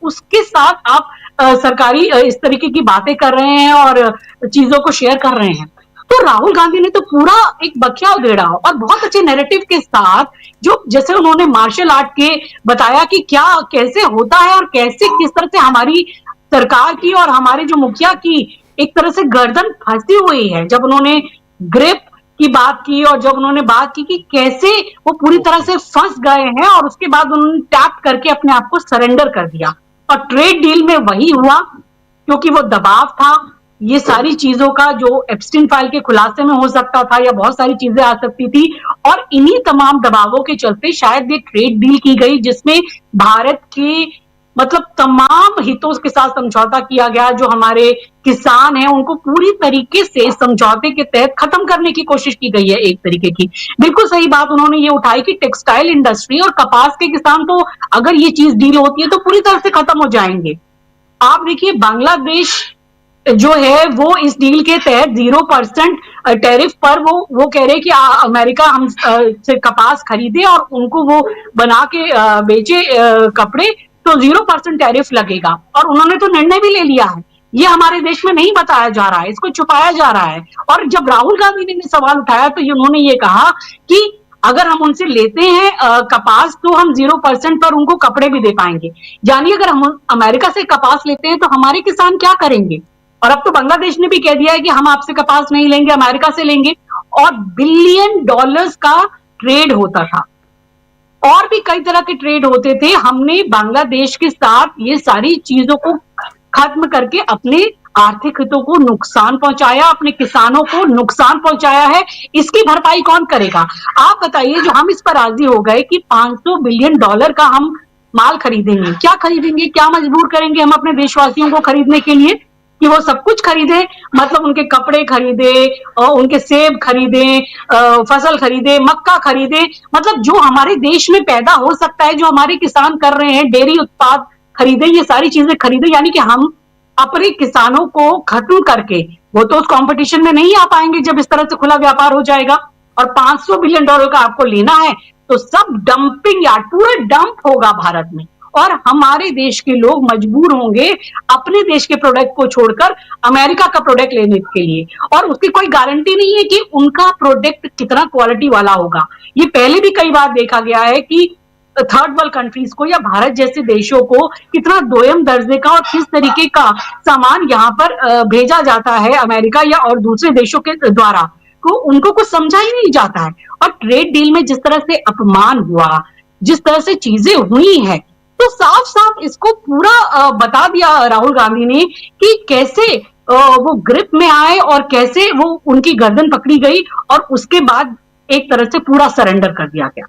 उसके साथ आप सरकारी इस तरीके की बातें कर रहे हैं और चीजों को शेयर कर रहे हैं। तो राहुल गांधी ने तो पूरा एक बखिया उधेड़ा और बहुत अच्छे नैरेटिव के साथ, जो जैसे उन्होंने मार्शल आर्ट के बताया कि क्या कैसे होता है और कैसे किस तरह से हमारी सरकार की और हमारे जो मुखिया की एक तरह से गर्दन फंसी हुई है। जब उन्होंने ग्रिप की बात की और जब उन्होंने बात की कि कैसे वो पूरी तरह से फंस गए हैं और उसके बाद उन्होंने टैप करके अपने आप को सरेंडर कर दिया। और ट्रेड डील में वही हुआ क्योंकि वो दबाव था। ये सारी चीजों का जो एप्स्टीन फाइल के खुलासे में हो सकता था या बहुत सारी चीजें आ सकती थी और इन्हीं तमाम दबावों के चलते शायद ये ट्रेड डील की गई जिसमें भारत के मतलब तमाम हितों के साथ समझौता किया गया। जो हमारे किसान हैं उनको पूरी तरीके से समझौते के तहत खत्म करने की कोशिश की गई है एक तरीके की। बिल्कुल सही बात उन्होंने ये उठाई कि टेक्सटाइल इंडस्ट्री और कपास के किसान तो अगर ये चीज डील होती है तो पूरी तरह से खत्म हो जाएंगे। आप देखिए बांग्लादेश जो है वो इस डील के तहत 0% टैरिफ पर वो कह रहे कि अमेरिका हम से कपास खरीदे और उनको वो बना के बेचे कपड़े तो 0% टैरिफ लगेगा। और उन्होंने तो निर्णय भी ले लिया है। ये हमारे देश में नहीं बताया जा रहा है, इसको छुपाया जा रहा है। और जब राहुल गांधी ने सवाल उठाया तो उन्होंने ये कहा कि अगर हम उनसे लेते हैं कपास, तो हम 0% पर उनको कपड़े भी दे पाएंगे। यानी अगर हम अमेरिका से कपास लेते हैं तो हमारे किसान क्या करेंगे? और अब तो बांग्लादेश ने भी कह दिया है कि हम आपसे कपास नहीं लेंगे, अमेरिका से लेंगे। और $बिलियन का ट्रेड होता था, और भी कई तरह के ट्रेड होते थे। हमने बांग्लादेश के साथ ये सारी चीजों को खत्म करके अपने आर्थिक हितों को नुकसान पहुंचाया, अपने किसानों को नुकसान पहुंचाया है। इसकी भरपाई कौन करेगा? आप बताइए, जो हम इस पर राजी हो गए कि $500 बिलियन का हम माल खरीदेंगे, क्या खरीदेंगे, क्या मजबूर करेंगे हम अपने देशवासियों को खरीदने के लिए कि वो सब कुछ खरीदे? मतलब उनके कपड़े खरीदे, उनके सेब खरीदे, फसल खरीदे, मक्का खरीदे, मतलब जो हमारे देश में पैदा हो सकता है, जो हमारे किसान कर रहे हैं, डेयरी उत्पाद खरीदे, ये सारी चीजें खरीदे। यानी कि हम अपने किसानों को खत्म करके, वो तो उस कंपटीशन में नहीं आ पाएंगे जब इस तरह से खुला व्यापार हो जाएगा। और $500 बिलियन का आपको लेना है तो सब डंपिंग यार्ड, पूरा डंप होगा भारत में, और हमारे देश के लोग मजबूर होंगे अपने देश के प्रोडक्ट को छोड़कर अमेरिका का प्रोडक्ट लेने के लिए। और उसकी कोई गारंटी नहीं है कि उनका प्रोडक्ट कितना क्वालिटी वाला होगा। ये पहले भी कई बार देखा गया है कि थर्ड वर्ल्ड कंट्रीज को या भारत जैसे देशों को कितना दोयम दर्जे का और किस तरीके का सामान यहाँ पर भेजा जाता है अमेरिका या और दूसरे देशों के द्वारा, तो उनको कुछ समझा ही नहीं जाता है। और ट्रेड डील में जिस तरह से अपमान हुआ, जिस तरह से चीजें हुई हैं, तो साफ साफ इसको पूरा बता दिया राहुल गांधी ने कि कैसे वो ग्रिप में आए और कैसे वो उनकी गर्दन पकड़ी गई और उसके बाद एक तरह से पूरा सरेंडर कर दिया गया।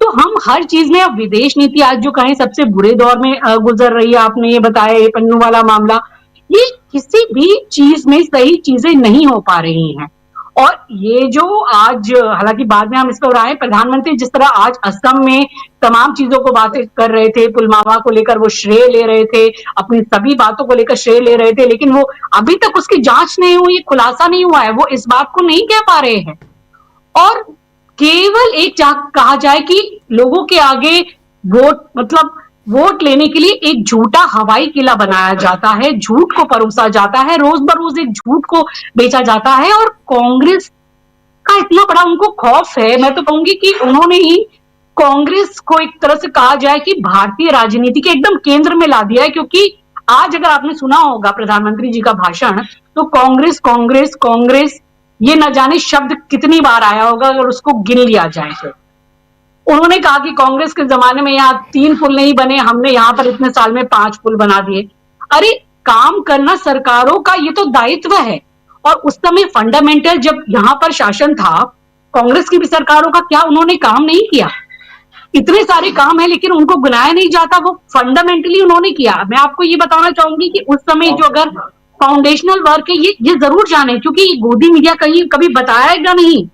तो हम हर चीज में, अब विदेश नीति आज जो कहें सबसे बुरे दौर में गुजर रही है, आपने ये बताया, ये पन्नू वाला मामला, ये किसी भी चीज में सही चीजें नहीं हो पा रही हैं। और ये जो आज, हालांकि बाद में हम इस पर आए, प्रधानमंत्री जिस तरह आज असम में तमाम चीजों को बातें कर रहे थे, पुलवामा को लेकर वो श्रेय ले रहे थे, अपनी सभी बातों को लेकर श्रेय ले रहे थे, लेकिन वो अभी तक उसकी जांच नहीं हुई, खुलासा नहीं हुआ है, वो इस बात को नहीं कह पा रहे हैं। और केवल एक कहा जाए कि लोगों के आगे वोट, मतलब वोट लेने के लिए एक झूठा हवाई किला बनाया जाता है, झूठ को परोसा जाता है, रोज बरोज एक झूठ को बेचा जाता है। और कांग्रेस का इतना बड़ा उनको खौफ है, मैं तो कहूंगी कि उन्होंने ही कांग्रेस को एक तरह से कहा जाए कि भारतीय राजनीति के एकदम केंद्र में ला दिया है। क्योंकि आज अगर आपने सुना होगा प्रधानमंत्री जी का भाषण, तो कांग्रेस कांग्रेस कांग्रेस ये न जाने शब्द कितनी बार आया होगा अगर उसको गिन लिया जाए तो। उन्होंने कहा कि कांग्रेस के जमाने में यहाँ 3 पुल नहीं बने, हमने यहाँ पर इतने साल में 5 पुल बना दिए। अरे काम करना सरकारों का ये तो दायित्व है। और उस समय फंडामेंटल जब यहाँ पर शासन था कांग्रेस की भी सरकारों का, क्या उन्होंने काम नहीं किया? इतने सारे काम है लेकिन उनको गिनाया नहीं जाता, वो फंडामेंटली उन्होंने किया। मैं आपको ये बताना चाहूंगी कि उस समय जो अगर फाउंडेशनल वर्क है, ये जरूर जाने, क्योंकि गोदी मीडिया कहीं कभी बताएगा नहीं।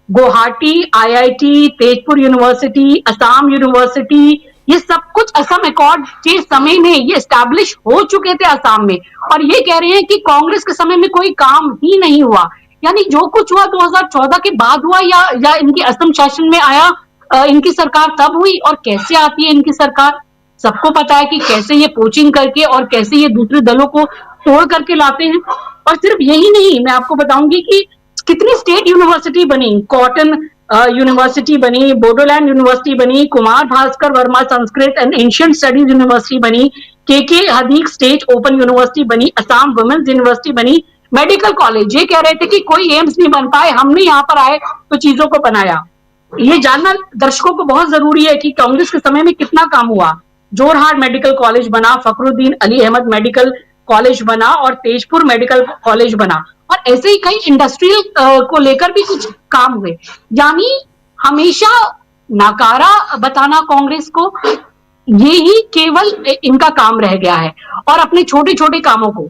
Guwahati IIT, Tezpur university, Assam university, ये सब कुछ असम अकॉर्ड के समय में ये एस्टैब्लिश हो चुके थे असम में, और ये कह रहे हैं कि कांग्रेस के समय में कोई काम ही नहीं हुआ। यानी जो कुछ हुआ 2014 के बाद हुआ या इनकी असम शासन में आया, इनकी सरकार तब हुई। और कैसे आती है इनकी सरकार, सबको पता है कि कैसे ये पोचिंग करके और कैसे ये दूसरे दलों को तोड़ करके लाते हैं। और सिर्फ यही नहीं, मैं आपको बताऊंगी कि कितनी स्टेट यूनिवर्सिटी बनी, कॉटन यूनिवर्सिटी बनी, बोडोलैंड यूनिवर्सिटी बनी, Kumar Bhaskar Verma Sanskrit and ancient studies university बनी, के हदीक स्टेट ओपन यूनिवर्सिटी बनी, असम वुमेन्स यूनिवर्सिटी बनी, मेडिकल कॉलेज। ये कह रहे थे कि कोई एम्स नहीं बन पाए, हमने यहाँ पर आए तो चीजों को बनाया। ये जानना दर्शकों को बहुत जरूरी है कि कांग्रेस के समय में कितना काम हुआ। जोरहाट मेडिकल कॉलेज बना, फखरुद्दीन अली अहमद मेडिकल कॉलेज बना और तेजपुर मेडिकल कॉलेज बना, और ऐसे ही कई इंडस्ट्रियल को लेकर भी कुछ काम हुए। यानी हमेशा नकारा बताना कांग्रेस को, ये ही केवल इनका काम रह गया है। और अपने छोटे छोटे कामों को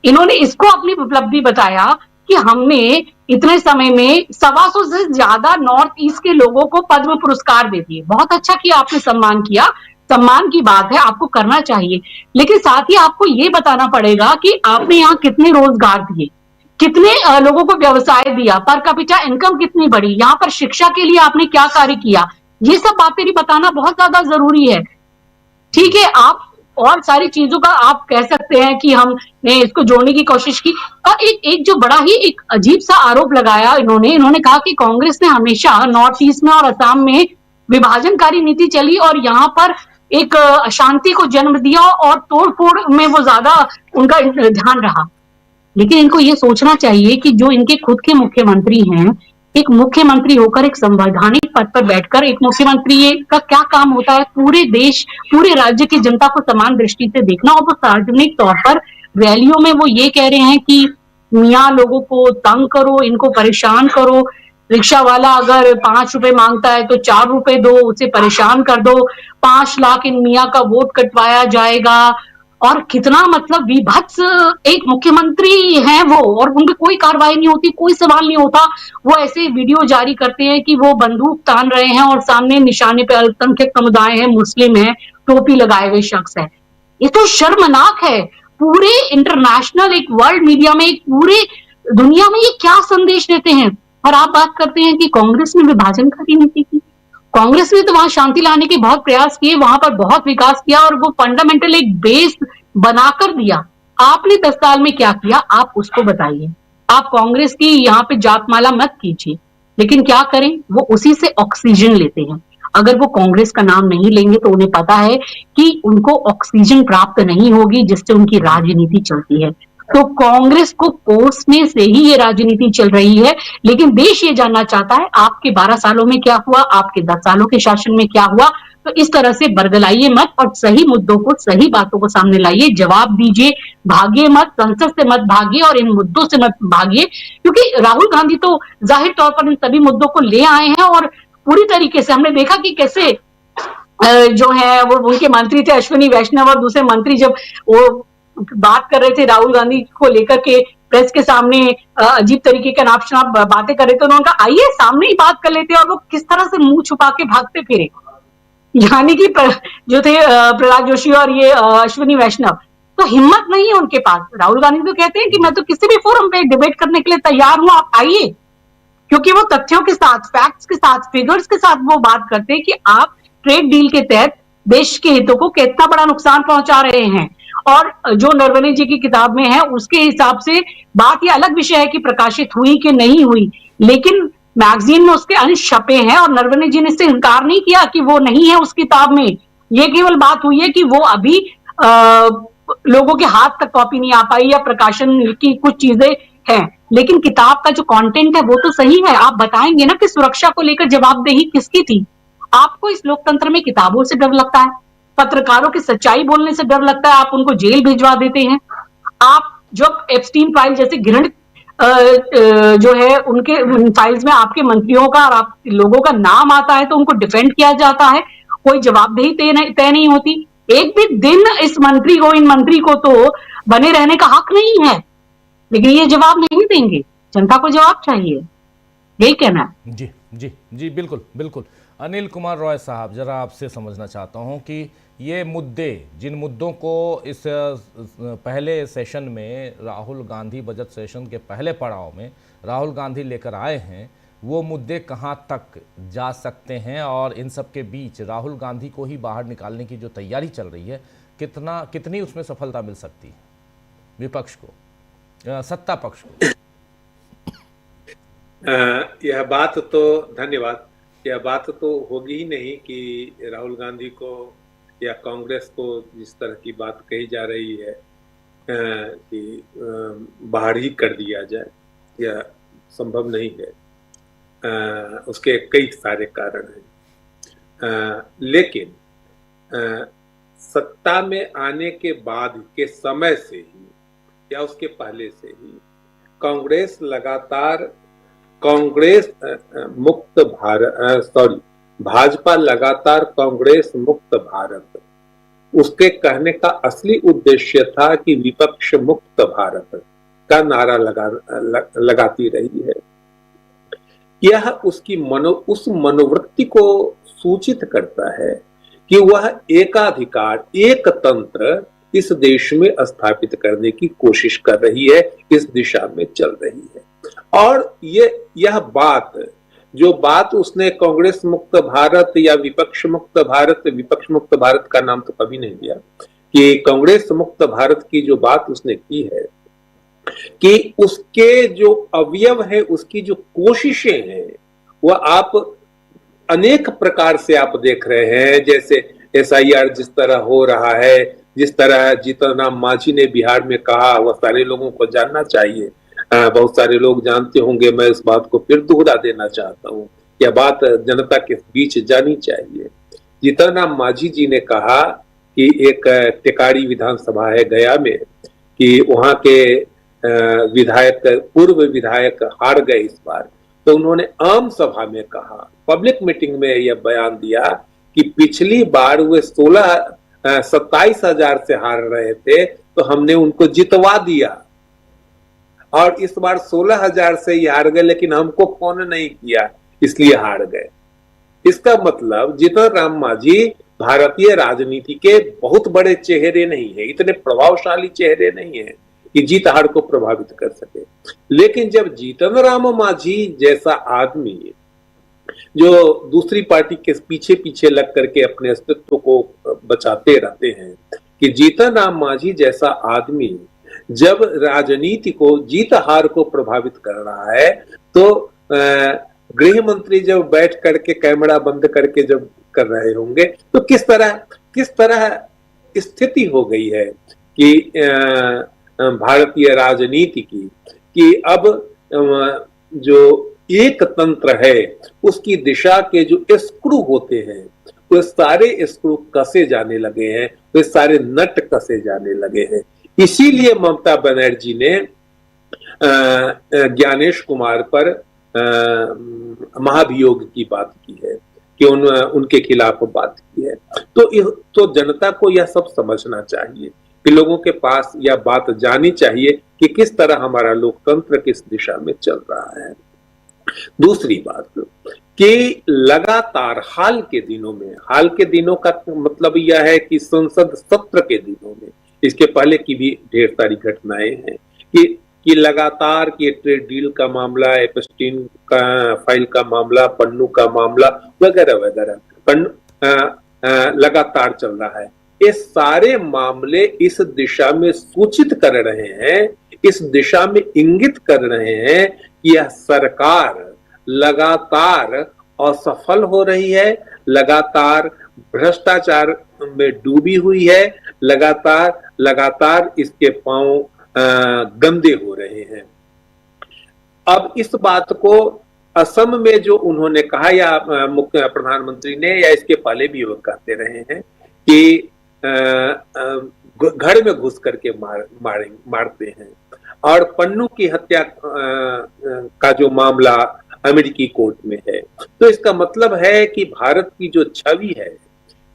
इन्होंने इसको अपनी उपलब्धि बताया कि हमने इतने समय में 125 से ज्यादा नॉर्थ ईस्ट के लोगों को पद्म पुरस्कार दे दिए। बहुत अच्छा किया आपने, सम्मान किया, सम्मान की बात है, आपको करना चाहिए। लेकिन साथ ही आपको ये बताना पड़ेगा कि आपने यहाँ कितने रोजगार दिए, कितने लोगों को व्यवसाय दिया, पर कैपिटा इनकम कितनी बढ़ी, यहाँ पर शिक्षा के लिए आपने क्या कार्य किया, ये सब बातें भी बताना बहुत ज्यादा जरूरी है। ठीक है, आप और सारी चीजों का आप कह सकते हैं कि हमने इसको जोड़ने की कोशिश की। और एक जो बड़ा ही एक अजीब सा आरोप लगाया इन्होंने कहा कि कांग्रेस ने हमेशा नॉर्थ ईस्ट में और असम में विभाजनकारी नीति चली और यहाँ पर एक अशांति को जन्म दिया और तोड़फोड़ में वो ज्यादा उनका ध्यान रहा। लेकिन इनको ये सोचना चाहिए कि जो इनके खुद के मुख्यमंत्री हैं, एक मुख्यमंत्री होकर एक संवैधानिक पद पर बैठकर एक मुख्यमंत्री का क्या काम होता है, पूरे देश पूरे राज्य की जनता को समान दृष्टि से देखना। और वो सार्वजनिक तौर पर रैलियों में वो ये कह रहे हैं कि मियाँ लोगों को तंग करो, इनको परेशान करो, रिक्शा वाला अगर 5 रुपए मांगता है तो 4 रुपए दो, उसे परेशान कर दो, 5 लाख इन मियाँ का वोट कटवाया जाएगा। और कितना मतलब विभत्स एक मुख्यमंत्री हैं वो, और उनकी कोई कार्रवाई नहीं होती, कोई सवाल नहीं होता। वो ऐसे वीडियो जारी करते हैं कि वो बंदूक तान रहे हैं और सामने निशाने पे अल्पसंख्यक समुदाय है, मुस्लिम है, टोपी लगाए हुए शख्स है। ये तो शर्मनाक है। पूरे इंटरनेशनल एक वर्ल्ड मीडिया में, एक पूरे दुनिया में ये क्या संदेश देते हैं। और आप बात करते हैं कि कांग्रेस ने विभाजनकारी नीति की। कांग्रेस ने तो वहां शांति लाने के बहुत प्रयास किए, वहां पर बहुत विकास किया और वो फंडामेंटल एक बेस बनाकर दिया। आपने 10 साल में क्या किया, आप उसको बताइए। आप कांग्रेस की यहाँ पे जातमाला मत कीजिए, लेकिन क्या करें, वो उसी से ऑक्सीजन लेते हैं। अगर वो कांग्रेस का नाम नहीं लेंगे तो उन्हें पता है कि उनको ऑक्सीजन प्राप्त नहीं होगी जिससे उनकी राजनीति चलती है। तो कांग्रेस को कोसने से ही ये राजनीति चल रही है। लेकिन देश ये जानना चाहता है आपके 12 सालों में क्या हुआ, आपके 10 सालों के शासन में क्या हुआ। तो इस तरह से बरगलाइए मत और सही मुद्दों को, सही बातों को सामने लाइए, जवाब दीजिए, भागिए मत, संसद से मत भागिए और इन मुद्दों से मत भागिए। क्योंकि राहुल गांधी तो जाहिर तौर पर इन सभी मुद्दों को ले आए हैं और पूरी तरीके से हमने देखा कि कैसे जो है वो उनके मंत्री थे अश्विनी वैष्णव और दूसरे मंत्री जब वो बात कर रहे थे राहुल गांधी को लेकर के प्रेस के सामने अजीब तरीके के नाप शनाप बातें कर रहे थे, उन्होंने कहा आइए सामने ही बात कर लेते हैं। और वो किस तरह से मुंह छुपा के भागते फिरे, यानी कि जो थे प्रहलाद जोशी और ये अश्विनी वैष्णव, तो हिम्मत नहीं है उनके पास। राहुल गांधी तो कहते हैं कि मैं तो किसी भी फोरम पे डिबेट करने के लिए तैयार हूं, आप आइए। क्योंकि वो तथ्यों के साथ, फैक्ट्स के साथ, फिगर्स के साथ वो बात करते हैं कि आप ट्रेड डील के तहत देश के हितों को कितना बड़ा नुकसान पहुंचा रहे हैं। और जो नरवणे जी की किताब में है उसके हिसाब से बात ये अलग विषय है कि प्रकाशित हुई कि नहीं हुई, लेकिन मैगजीन में उसके अंश छपे हैं और नरवणे जी ने इससे इनकार नहीं किया कि वो नहीं है उस किताब में। ये केवल बात हुई है कि वो अभी लोगों के हाथ तक कॉपी नहीं आ पाई या प्रकाशन की कुछ चीजें हैं, लेकिन किताब का जो कंटेंट है वो तो सही है। आप बताएंगे ना कि सुरक्षा को लेकर जवाबदेही किसकी थी। आपको इस लोकतंत्र में किताबों से डर लगता है, पत्रकारों की सच्चाई बोलने से डर लगता है, आप उनको जेल भिजवा देते हैं। आप जब एप्स्टीन फाइल जैसे घृणित जो है उनके फाइल्स में आपके मंत्रियों का और आप लोगों का नाम आता है तो उनको डिफेंड किया जाता है, कोई जवाबदेही तय नहीं होती। एक भी दिन इस मंत्री को, इन मंत्री को तो बने रहने का हक नहीं है, लेकिन ये जवाब नहीं देंगे। जनता को जवाब चाहिए, यही कहना है। जी जी जी, बिल्कुल बिल्कुल। अनिल कुमार रॉय साहब, जरा आपसे समझना चाहता हूं कि ये मुद्दे, जिन मुद्दों को इस पहले सेशन में राहुल गांधी, बजट सेशन के पहले पड़ाव में राहुल गांधी लेकर आए हैं, वो मुद्दे कहां तक जा सकते हैं और इन सब के बीच राहुल गांधी को ही बाहर निकालने की जो तैयारी चल रही है, कितनी उसमें सफलता मिल सकती है विपक्ष को, सत्ता पक्ष को? यह बात तो, धन्यवाद, यह बात तो होगी ही नहीं कि राहुल गांधी को या कांग्रेस को जिस तरह की बात कही जा रही है कि बाहर ही कर दिया जाए, यह संभव नहीं है। उसके कई सारे कारण हैं, लेकिन सत्ता में आने के बाद के समय से ही या उसके पहले से ही कांग्रेस लगातार भाजपा लगातार कांग्रेस मुक्त भारत, उसके कहने का असली उद्देश्य था कि विपक्ष मुक्त भारत का नारा लगाती रही है। यह उसकी उस मनोवृत्ति को सूचित करता है कि वह एकाधिकार, एक तंत्र इस देश में स्थापित करने की कोशिश कर रही है, इस दिशा में चल रही है। और यह बात उसने कांग्रेस मुक्त भारत या विपक्ष मुक्त भारत का नाम तो कभी नहीं दिया, कि कांग्रेस मुक्त भारत की जो बात उसने की है कि उसके जो अवयव है, उसकी जो कोशिशें हैं, वह आप अनेक प्रकार से आप देख रहे हैं। जैसे SIR जिस तरह हो रहा है, जिस तरह जीतन राम मांझी ने बिहार में कहा, वह सारे लोगों को जानना चाहिए। बहुत सारे लोग जानते होंगे, मैं इस बात को फिर दोहरा देना चाहता हूँ, यह बात जनता के बीच जानी चाहिए। जीतन राम मांझी जी ने कहा कि एक टेकारी विधानसभा है गया में, कि वहां के विधायक, पूर्व विधायक हार गए इस बार, तो उन्होंने आम सभा में कहा, पब्लिक मीटिंग में यह बयान दिया कि पिछली बार वे 27,000 से हार रहे थे, तो हमने उनको जितवा दिया, और इस बार 16,000 से ही हार गए, लेकिन हमको फोन नहीं किया इसलिए हार गए। इसका मतलब जीतन राम मांझी भारतीय राजनीति के बहुत बड़े चेहरे नहीं है, इतने प्रभावशाली चेहरे नहीं है कि जीत हार को प्रभावित कर सके। लेकिन जब जीतन राम मांझी जैसा आदमी, जो दूसरी पार्टी के पीछे पीछे लग करके अपने अस्तित्व को बचाते रहते हैं, कि जीतन राम मांझी जैसा आदमी जब राजनीति को, जीत हार को प्रभावित कर रहा है, तो गृह मंत्री जब बैठ करके कैमरा बंद करके जब कर रहे होंगे, तो किस तरह स्थिति हो गई है कि भारतीय राजनीति की, कि अब जो एक तंत्र है उसकी दिशा के जो स्क्रू होते हैं, वो सारे स्क्रू कसे जाने लगे हैं, वे सारे नट कसे जाने लगे हैं। इसीलिए ममता बनर्जी ने ज्ञानेश कुमार पर महाभियोग की बात की है, कि उनके खिलाफ बात की है। तो जनता को यह सब समझना चाहिए कि लोगों के पास यह बात जानी चाहिए कि किस तरह हमारा लोकतंत्र किस दिशा में चल रहा है। दूसरी बात कि लगातार हाल के दिनों का मतलब यह है कि संसद सत्र के दिनों में, इसके पहले की भी ढेर सारी घटनाएं हैं कि लगातार कि ट्रेड डील का मामला, एपस्टीन का फाइल का मामला, पन्नू का मामला वगैरह वगैरह लगातार चल रहा है। ये सारे मामले इस दिशा में सूचित कर रहे हैं, इस दिशा में इंगित कर रहे हैं कि यह सरकार लगातार असफल हो रही है, लगातार भ्रष्टाचार में डूबी हुई है, लगातार इसके पांव गंदे हो रहे हैं। अब इस बात को असम में जो उन्होंने कहा, या मुख्य प्रधानमंत्री ने, या इसके पहले भी वो कहते रहे हैं कि घर में घुस करके मारते हैं, और पन्नू की हत्या का जो मामला अमेरिकी कोर्ट में है, तो इसका मतलब है कि भारत की जो छवि है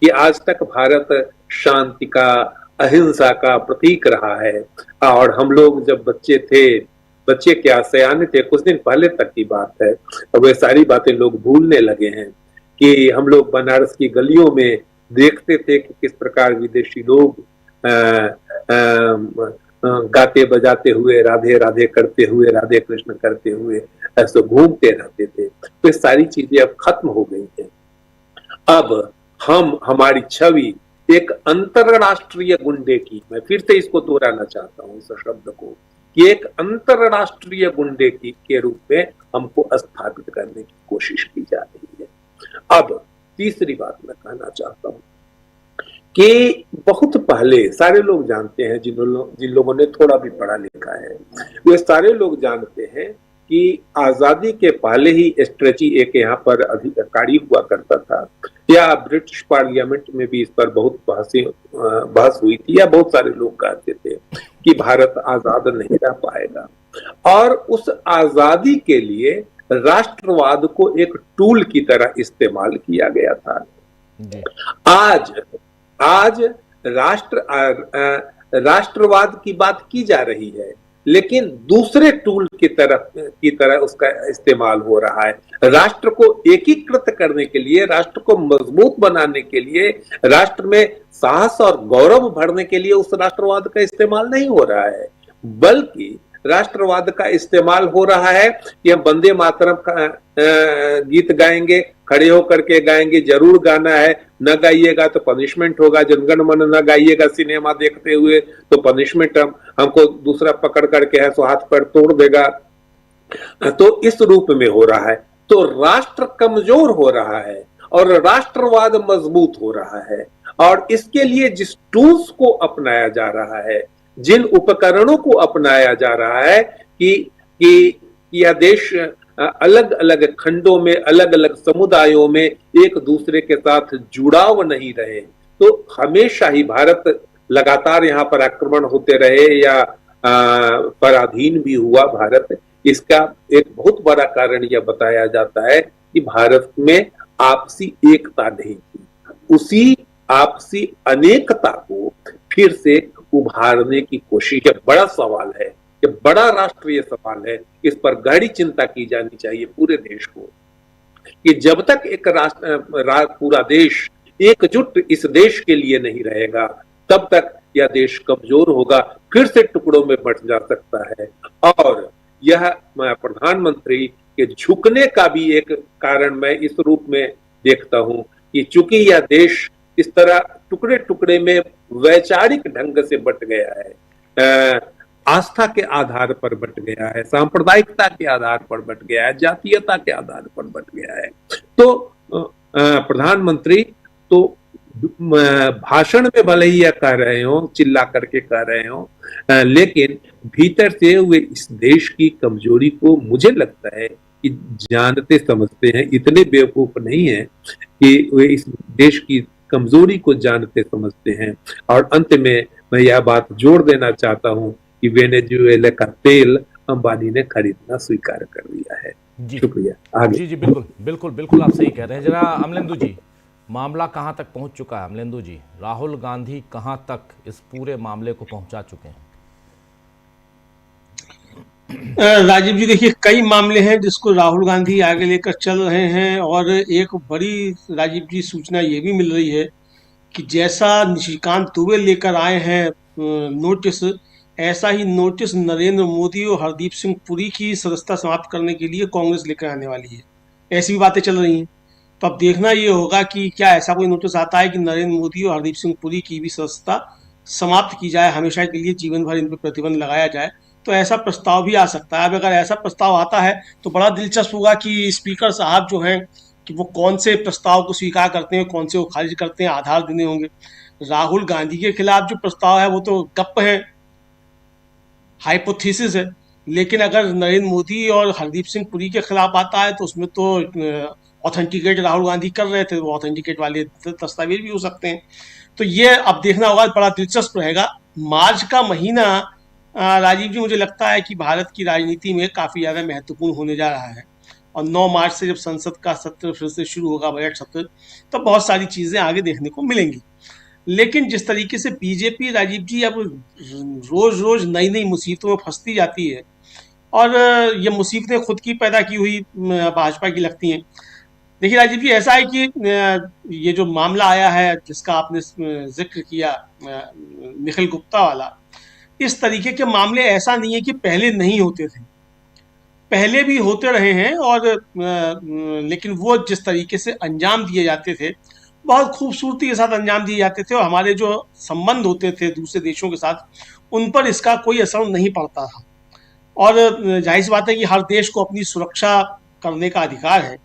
कि आज तक भारत शांति का, अहिंसा का प्रतीक रहा है, और हम लोग जब बच्चे क्या सयाने थे, कुछ दिन पहले तक की बात है, अब वे सारी बातें लोग भूलने लगे हैं, कि हम लोग बनारस की गलियों में देखते थे कि किस प्रकार विदेशी लोग गाते बजाते हुए, राधे राधे करते हुए, राधे कृष्ण करते हुए ऐसे घूमते रहते थे। तो ये सारी चीजें अब खत्म हो गई हैं। अब हमारी छवि एक अंतरराष्ट्रीय गुंडे की, मैं फिर से इसको दोहराना चाहता हूं इस शब्द को, कि एक अंतरराष्ट्रीय गुंडे की के रूप में हमको स्थापित करने की कोशिश की जा रही है। अब तीसरी बात मैं कहना चाहता हूं कि बहुत पहले सारे लोग जानते हैं, जिन लोगों ने थोड़ा भी पढ़ा लिखा है, वे सारे लोग जानते हैं कि आजादी के पहले ही स्ट्रेची एक यहाँ पर अधिकारी हुआ करता था, या ब्रिटिश पार्लियामेंट में भी इस पर बहुत बहस हुई थी, या बहुत सारे लोग कहते थे कि भारत आजाद नहीं रह पाएगा, और उस आजादी के लिए राष्ट्रवाद को एक टूल की तरह इस्तेमाल किया गया था। आज राष्ट्रवाद की बात की जा रही है, लेकिन दूसरे टूल की तरह उसका इस्तेमाल हो रहा है। राष्ट्र को एकीकृत करने के लिए, राष्ट्र को मजबूत बनाने के लिए, राष्ट्र में साहस और गौरव भरने के लिए उस राष्ट्रवाद का इस्तेमाल नहीं हो रहा है, बल्कि राष्ट्रवाद का इस्तेमाल हो रहा है कि हम वंदे मातरम का गीत गाएंगे, खड़े होकर के गाएंगे, जरूर गाना है, न गाइएगा तो पनिशमेंट होगा, जनगण मन न गाइएगा सिनेमा देखते हुए तो पनिशमेंट हमको दूसरा पकड़ करके है सो हाथ पैर तोड़ देगा। तो इस रूप में हो रहा है, तो राष्ट्र कमजोर हो रहा है और राष्ट्रवाद मजबूत हो रहा है। और इसके लिए जिस टूल्स को अपनाया जा रहा है, जिन उपकरणों को अपनाया जा रहा है कि यह देश अलग अलग खंडों में, अलग अलग समुदायों में एक दूसरे के साथ जुड़ाव नहीं रहे, तो हमेशा ही भारत लगातार यहाँ पर आक्रमण होते रहे या पराधीन भी हुआ भारत। इसका एक बहुत बड़ा कारण यह बताया जाता है कि भारत में आपसी एकता नहीं थी। उसी आपसी अनेकता को फिर से उभारने की कोशिश, यह बड़ा सवाल है, यह बड़ा राष्ट्रीय सवाल है। इस पर गहरी चिंता की जानी चाहिए पूरे देश को कि जब तक एक पूरा देश एकजुट इस देश के लिए नहीं रहेगा, तब तक यह देश कमजोर होगा, फिर से टुकड़ों में बंट जा सकता है। और यह प्रधानमंत्री के झुकने का भी एक कारण मैं इस रूप में देखता हूं कि चूंकि यह देश इस तरह टुकड़े टुकड़े में वैचारिक ढंग से बंट गया है, आस्था के आधार पर बंट गया है, सांप्रदायिकता के आधार पर बंट गया है, जातीयता के आधार पर बंट गया है, तो प्रधानमंत्री तो भाषण में भले ही यह कह रहे हो, चिल्ला करके कह रहे हो, लेकिन भीतर से वे इस देश की कमजोरी को मुझे लगता है कि जानते समझते हैं, इतने बेवकूफ नहीं है कि वे इस देश की कमजोरी को जानते समझते हैं। और अंत में मैं यह बात जोड़ देना चाहता हूं कि वेनेजुएला का तेल अंबानी ने खरीदना स्वीकार कर लिया है। शुक्रिया। आगे। जी बिल्कुल बिल्कुल बिल्कुल आप सही कह रहे हैं। जरा अमलेंदु जी, मामला कहां तक पहुंच चुका है? अमलेंदु जी, राहुल गांधी कहां तक इस पूरे मामले को पहुंचा चुके हैं? राजीव जी, देखिए कई मामले हैं जिसको राहुल गांधी आगे लेकर चल रहे हैं, और एक बड़ी राजीव जी सूचना ये भी मिल रही है कि जैसा निशिकांत दुबे लेकर आए हैं नोटिस, ऐसा ही नोटिस नरेंद्र मोदी और हरदीप सिंह पुरी की सदस्यता समाप्त करने के लिए कांग्रेस लेकर आने वाली है। ऐसी भी बातें चल रही हैं। तो अब देखना ये होगा कि क्या ऐसा कोई नोटिस आता है कि नरेंद्र मोदी और हरदीप सिंह पुरी की भी सदस्यता समाप्त की जाए, हमेशा के लिए जीवन भर इन पर प्रतिबंध लगाया जाए। तो ऐसा प्रस्ताव भी आ सकता है। अब अगर ऐसा प्रस्ताव आता है तो बड़ा दिलचस्प होगा कि स्पीकर साहब जो हैं कि वो कौन से प्रस्ताव को स्वीकार करते हैं, कौन से वो खारिज करते हैं, आधार देने होंगे। राहुल गांधी के खिलाफ जो प्रस्ताव है वो तो गप है, हाइपोथेसिस है, लेकिन अगर नरेंद्र मोदी और हरदीप सिंह पुरी के खिलाफ आता है तो उसमें तो ऑथेंटिकेट राहुल गांधी कर रहे थे, वो ऑथेंटिकेट वाले दस्तावेज भी हो सकते हैं। तो ये अब देखना होगा, बड़ा दिलचस्प रहेगा। मार्च का महीना राजीव जी मुझे लगता है कि भारत की राजनीति में काफ़ी ज़्यादा महत्वपूर्ण होने जा रहा है, और 9 मार्च से जब संसद का सत्र फिर से शुरू होगा, बजट सत्र, तो बहुत सारी चीज़ें आगे देखने को मिलेंगी। लेकिन जिस तरीके से बीजेपी राजीव जी अब रोज़ रोज़ नई नई मुसीबतों में फंसती जाती है, और ये मुसीबतें खुद की पैदा की हुई भाजपा की लगती हैं। देखिए राजीव जी, ऐसा है कि ये जो मामला आया है जिसका आपने जिक्र किया, निखिल गुप्ता वाला, इस तरीके के मामले ऐसा नहीं है कि पहले नहीं होते थे, पहले भी होते रहे हैं, और लेकिन वो जिस तरीके से अंजाम दिए जाते थे, बहुत खूबसूरती के साथ अंजाम दिए जाते थे, और हमारे जो संबंध होते थे दूसरे देशों के साथ, उन पर इसका कोई असर नहीं पड़ता था। और जाहिर सी बात है कि हर देश को अपनी सुरक्षा करने का अधिकार है।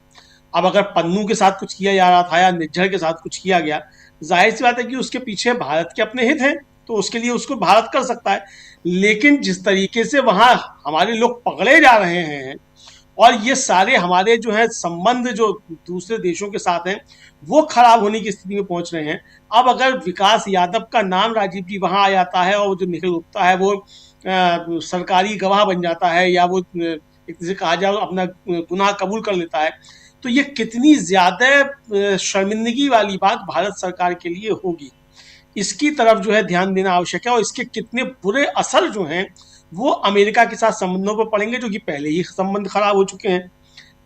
अब अगर पन्नू के साथ कुछ किया जा रहा था या निज्जर के साथ कुछ किया गया, जाहिर सी बात है कि उसके पीछे भारत के अपने हित हैं, तो उसके लिए उसको भारत कर सकता है। लेकिन जिस तरीके से वहाँ हमारे लोग पकड़े जा रहे हैं, और ये सारे हमारे जो है संबंध जो दूसरे देशों के साथ हैं, वो खराब होने की स्थिति में पहुंच रहे हैं। अब अगर विकास यादव का नाम राजीव जी वहाँ आ जाता है, और जो निखिल गुप्ता है वो सरकारी गवाह बन जाता है, या वो एक तरह से कहा जाए अपना गुनाह कबूल कर लेता है, तो ये कितनी ज़्यादा शर्मिंदगी वाली बात भारत सरकार के लिए होगी। इसकी तरफ जो है ध्यान देना आवश्यक है, और इसके कितने बुरे असर जो हैं वो अमेरिका के साथ संबंधों पर पड़ेंगे, जो कि पहले ही संबंध खराब हो चुके हैं।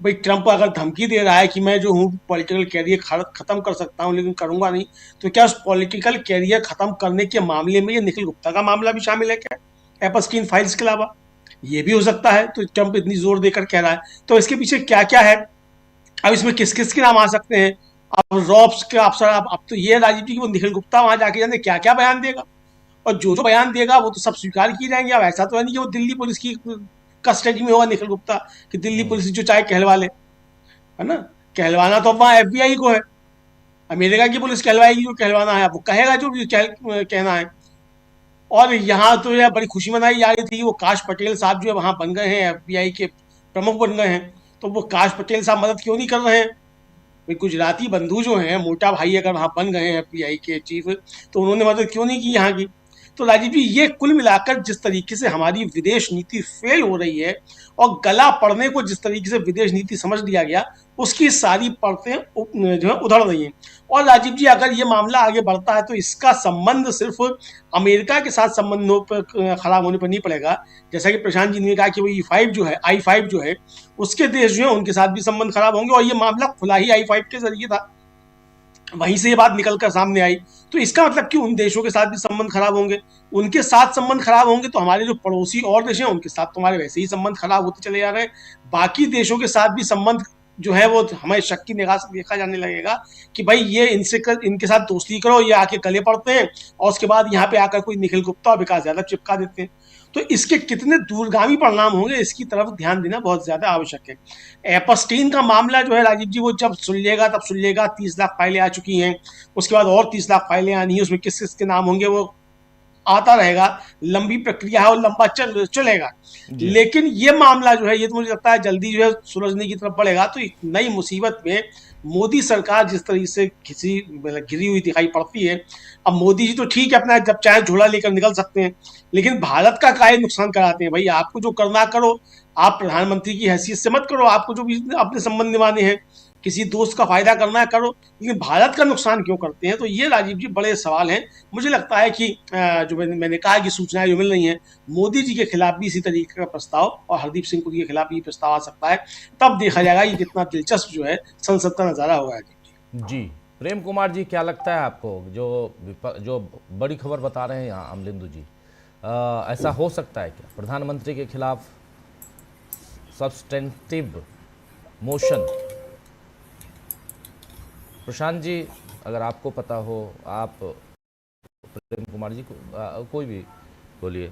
भाई ट्रंप अगर धमकी दे रहा है कि मैं जो हूँ पॉलिटिकल कैरियर ख़त्म कर सकता हूँ लेकिन करूँगा नहीं, तो क्या उस पॉलिटिकल कैरियर ख़त्म करने के मामले में ये निखिल गुप्ता का मामला भी शामिल है क्या, एपस्टीन फाइल्स के अलावा? ये भी हो सकता है। तो ट्रंप इतनी जोर देकर कह रहा है, तो इसके पीछे क्या क्या है, अब इसमें किस किस के नाम आ सकते हैं। अब रॉब्स के अफसर, अब तो ये राजीव जी की वो निखिल गुप्ता वहां जाके जाने क्या क्या बयान देगा, और जो जो बयान देगा वो तो सब स्वीकार किए जाएंगे। अब ऐसा तो है नहीं कि वो दिल्ली पुलिस की कस्टडी में होगा निखिल गुप्ता, कि दिल्ली पुलिस जो चाहे कहलवा ले, है ना। कहलवाना तो अब वहाँ FBI को है, अमेरिका की पुलिस कहलवाएगी जो कहलवाना है, वो कहेगा जो भी कहना है। और यहाँ तो यह बड़ी खुशी मनाई जा रही थी, वो काश पटेल साहब जो है वहाँ बन गए हैं, FBI के प्रमुख बन गए हैं। तो वो काश पटेल साहब मदद क्यों नहीं कर रहे हैं भाई? गुजराती बंधु जो हैं, मोटा भाई अगर वहाँ बन गए हैं FBI के चीफ, तो उन्होंने मदद क्यों नहीं की यहाँ की? तो राजीव जी, ये कुल मिलाकर जिस तरीके से हमारी विदेश नीति फेल हो रही है और गला पड़ने को जिस तरीके से विदेश नीति समझ लिया गया, उसकी सारी परतें जो है उधड़ रही हैं। और राजीव जी, अगर ये मामला आगे बढ़ता है तो इसका संबंध सिर्फ अमेरिका के साथ संबंधों पर खराब होने पर नहीं पड़ेगा। जैसा कि प्रशांत जी ने कहा कि वो I5 जो है उसके देश जो है उनके साथ भी संबंध खराब होंगे, और ये मामला खुला ही I5 के जरिए था, वहीं से ये बात निकल कर सामने आई। तो इसका मतलब कि उन देशों के साथ भी संबंध खराब होंगे, उनके साथ संबंध खराब होंगे तो हमारे जो पड़ोसी और देश हैं उनके साथ तुम्हारे वैसे ही संबंध खराब होते चले जा रहे हैं। बाकी देशों के साथ भी संबंध जो है वो हमें शक की निगाह से देखा जाने लगेगा कि भाई ये इनके साथ दोस्ती करो, ये आके गले पड़ते हैं और उसके बाद यहाँ पे आकर कोई निखिल गुप्ता और विकास यादव चिपका देते हैं। तो इसके कितने दूरगामी परिणाम होंगे, इसकी तरफ ध्यान देना बहुत ज्यादा आवश्यक है। एपस्टीन का मामला जो है राजीव जी, वो जब सुलझेगा तब सुलझेगा। 30 लाख फाइलें आ चुकी हैं, उसके बाद और 30 लाख फाइलें आनी है, उसमें किस किस के नाम होंगे वो आता रहेगा। लंबी प्रक्रिया है और लंबा चलेगा। लेकिन ये मामला जो है, ये तो मुझे लगता है जल्दी जो है सुलझने की तरफ बढ़ेगा। तो एक नई मुसीबत में मोदी सरकार जिस तरीके से घिरी हुई दिखाई पड़ती है। अब मोदी जी तो ठीक है, अपना जब चाहे झोला लेकर निकल सकते हैं, लेकिन भारत का काहे नुकसान कराते हैं भाई? आपको जो करना करो, आप प्रधानमंत्री की हैसियत से मत करो, आपको जो भी अपने संबंध निभाने हैं, किसी दोस्त का फायदा करना है करो, लेकिन भारत का नुकसान क्यों करते हैं? तो ये राजीव जी बड़े सवाल हैं। मुझे लगता है कि जो मैंने कहा कि सूचनाएं जो मिल रही हैं, मोदी जी के खिलाफ भी इसी तरीके का प्रस्ताव और हरदीप सिंह पुरी के खिलाफ भी प्रस्ताव आ सकता है। तब देखा जाएगा ये कितना दिलचस्प जो है संसद का नजारा होगा। जी, प्रेम कुमार जी, क्या लगता है आपको जो बड़ी खबर बता रहे हैं यहाँ अमलिंदु जी, ऐसा हो सकता है क्या प्रधानमंत्री के खिलाफ सब्सटेंटिव मोशन? प्रशांत जी, अगर आपको पता हो, आप प्रेम कुमार जी को कोई भी बोलिए।